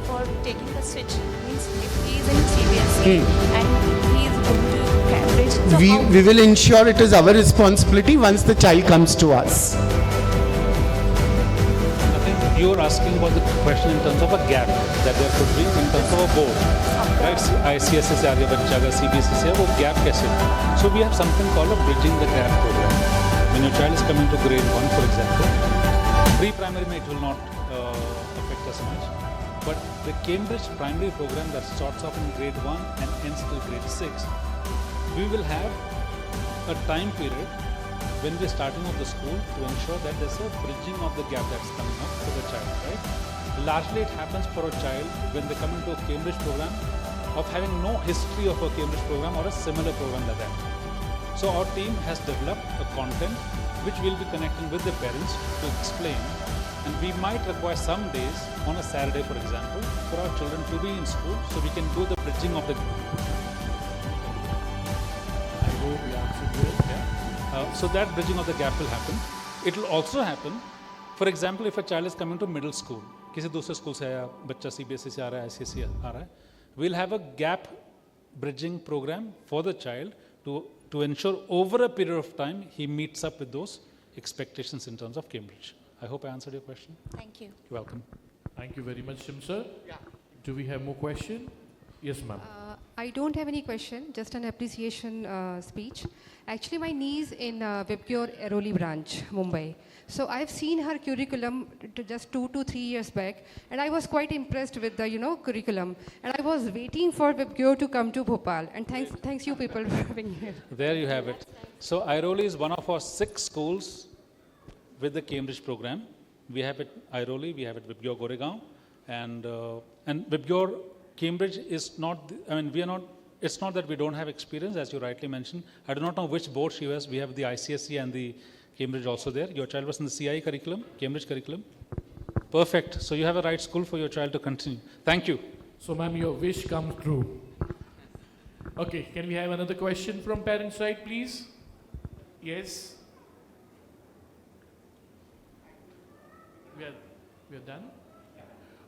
for taking the switch? Means if he is in CBSE and he is going to Cambridge. So We will ensure it is our responsibility once the child comes to us. I think you're asking about the question in terms of a gap that there could be in terms of a board. Right? ICSE से आगे बच्चा अगर CBSE से है वो gap कैसे? So we have something called a bridging the gap program. When your child is coming to grade 1, for example, pre-primary it will not affect us much. But the Cambridge primary program that starts off in grade 1 and ends till grade 6, we will have a time period when we're starting off the school to ensure that there's a bridging of the gap that's coming up for the child, right? Largely it happens for a child when they come into a Cambridge program of having no history of a Cambridge program or a similar program like that. So our team has developed a content which we'll be connecting with the parents to explain, and we might require some days on a Saturday, for example, for our children to be in school so we can do the bridging of the so that bridging of the gap will happen. It will also happen For example, if a child is coming to middle school, किसी दूसरे school से आया, बच्चा CBSE से आ रहा है, ICSE आ रहा है, we'll have a gap bridging program for the child to ensure over a period of time he meets up with those expectations in terms of Cambridge. I hope I answered your question. Thank you. You're welcome. Thank you very much, Shim sir. Yeah. Do we have more question? Yes, ma'am. I don't have any question, just an appreciation speech. Actually, my niece in VIBGYOR Airoli branch, Mumbai. So I've seen her curriculum just 2 to 3 years back, and I was quite impressed with the curriculum. And I was waiting for VIBGYOR to come to Bhopal. And thanks you people for having here. There you have it. So Airoli is one of our 6 schools with the Cambridge program. We have it Airoli, we have it VIBGYOR Goregaon, and VIBGYOR Cambridge is not, it's not that we don't have experience, as you rightly mentioned. I do not know which board she was. We have the ICSE and the Cambridge also there. Your child was in the CIE curriculum, Cambridge curriculum. Perfect. So you have a right school for your child to continue. Thank you. So, ma'am, your wish comes true. Okay, can we have another question from parent side, please? Yes. We are done?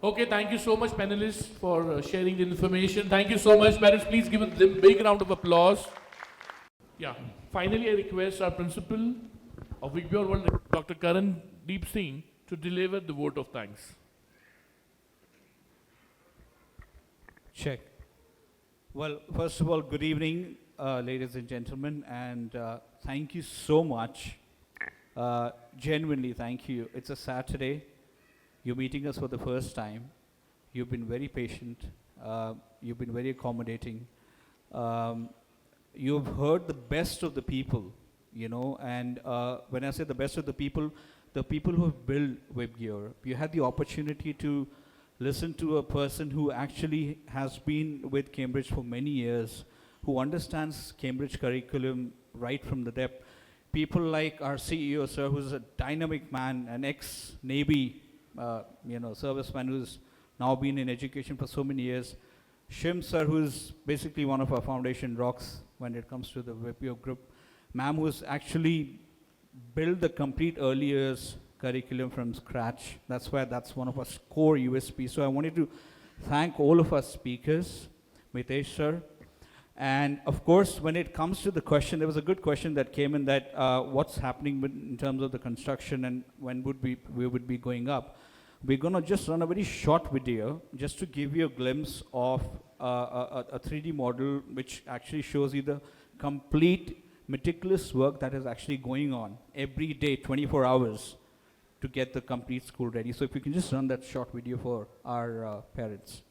Okay, thank you so much, panelists, for sharing the information. Thank you so much, parents. Please give a big round of applause. Yeah. Finally, I request our principal of VIBGYOR World, Dr. Karandeep Singh, to deliver the vote of thanks. Check. Well, first of all, good evening, ladies and gentlemen, and thank you so much. Genuinely, thank you. It's a Saturday. You're meeting us for the first time. You've been very patient. You've been very accommodating. You've heard the best of the people, and when I say the best of the people who have built VIBGYOR. You had the opportunity to listen to a person who actually has been with Cambridge for many years, who understands Cambridge curriculum right from the depth. People like our CEO, sir, who's a dynamic man, an ex-Navy serviceman who's now been in education for so many years. Shim, sir, who's basically one of our foundation rocks when it comes to the VIBGYOR group. Ma'am, who's actually built the complete early years curriculum from scratch. That's why that's one of our core USP. So I wanted to thank all of our speakers, Mitesh, sir. And of course, when it comes to the question, there was a good question that came in that what's happening in terms of the construction and when we would be going up. We're going to just run a very short video just to give you a glimpse of a 3D model which actually shows you the complete meticulous work that is actually going on every day, 24 hours to get the complete school ready. So if you can just run that short video for our parents.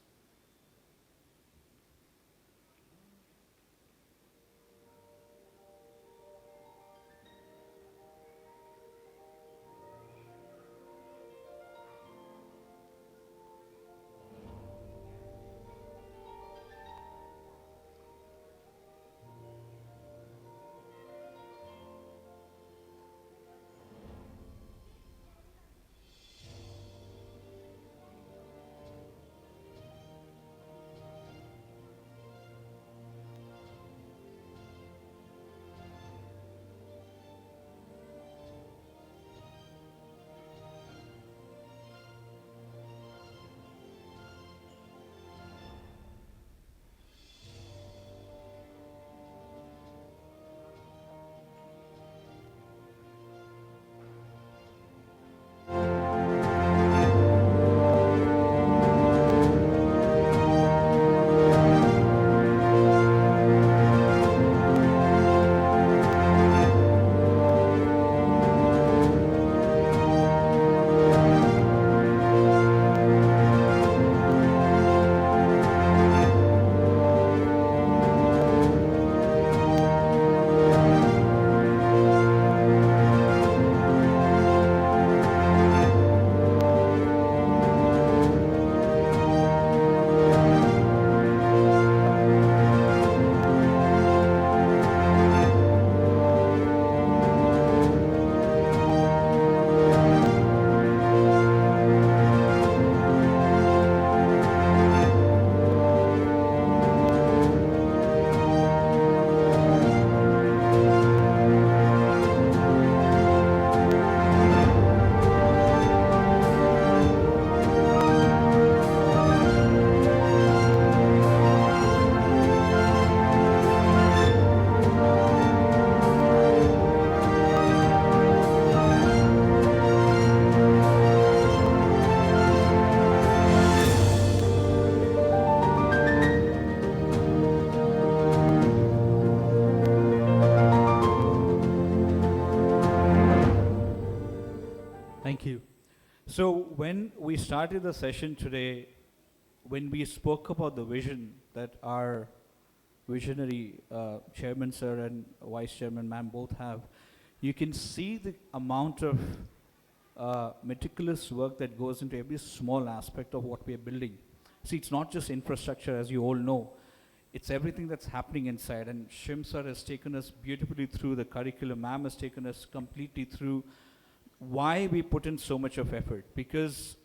So when we started the session today, when we spoke about the vision that our visionary chairman sir and vice chairman ma'am both have, you can see the amount of meticulous work that goes into every small aspect of what we are building. See, it's not just infrastructure, as you all know. It's everything that's happening inside. And Shim sir has taken us beautifully through the curriculum. Ma'am has taken us completely through why we put in so much of effort. Because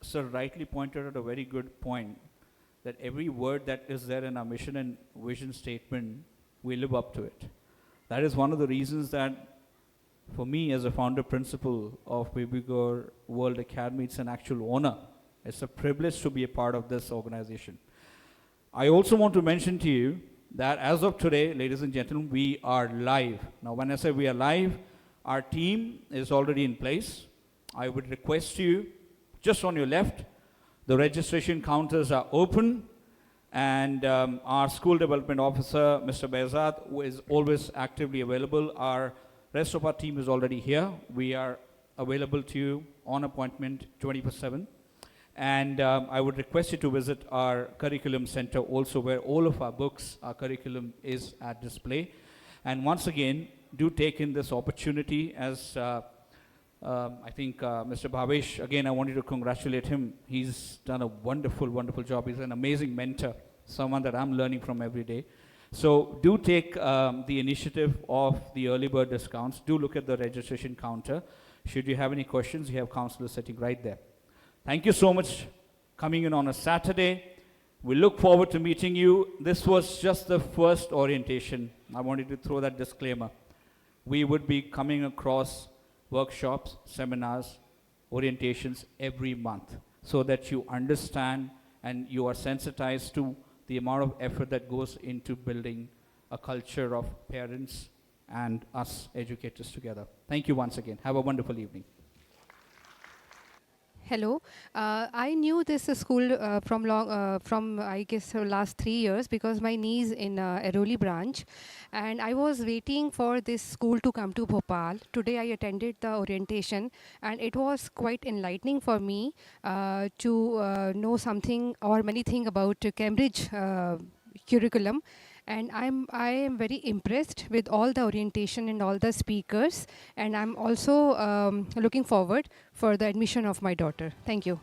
sir rightly pointed out a very good point, that every word that is there in our mission and vision statement, we live up to it. That is one of the reasons that for me as a founder principal of VIBGYOR World Academy, it's an actual honor. It's a privilege to be a part of this organization. I also want to mention to you that as of today, ladies and gentlemen, we are live. Now, when I say we are live, our team is already in place. I would request you, just on your left, the registration counters are open, and our school development officer, Mr. Behzad, who is always actively available. Our rest of our team is already here. We are available to you on appointment 24/7. And I would request you to visit our curriculum center also, where all of our books, our curriculum is at display. And once again, do take in this opportunity as I think Mr. Bhavesh, again, I wanted to congratulate him. He's done a wonderful, wonderful job. He's an amazing mentor, someone that I'm learning from every day. So do take the initiative of the early bird discounts. Do look at the registration counter. Should you have any questions, you have counselors sitting right there. Thank you so much coming in on a Saturday. We look forward to meeting you. This was just the first orientation. I wanted to throw that disclaimer. We would be coming across workshops, seminars, orientations every month so that you understand and you are sensitized to the amount of effort that goes into building a culture of parents and us educators together. Thank you once again. Have a wonderful evening. Hello. I knew this school from I guess last 3 years because my niece in Airoli branch, and I was waiting for this school to come to Bhopal. Today I attended the orientation, and it was quite enlightening for me to know something or many things about Cambridge curriculum. And I am very impressed with all the orientation and all the speakers, and I'm also looking forward for the admission of my daughter. Thank you.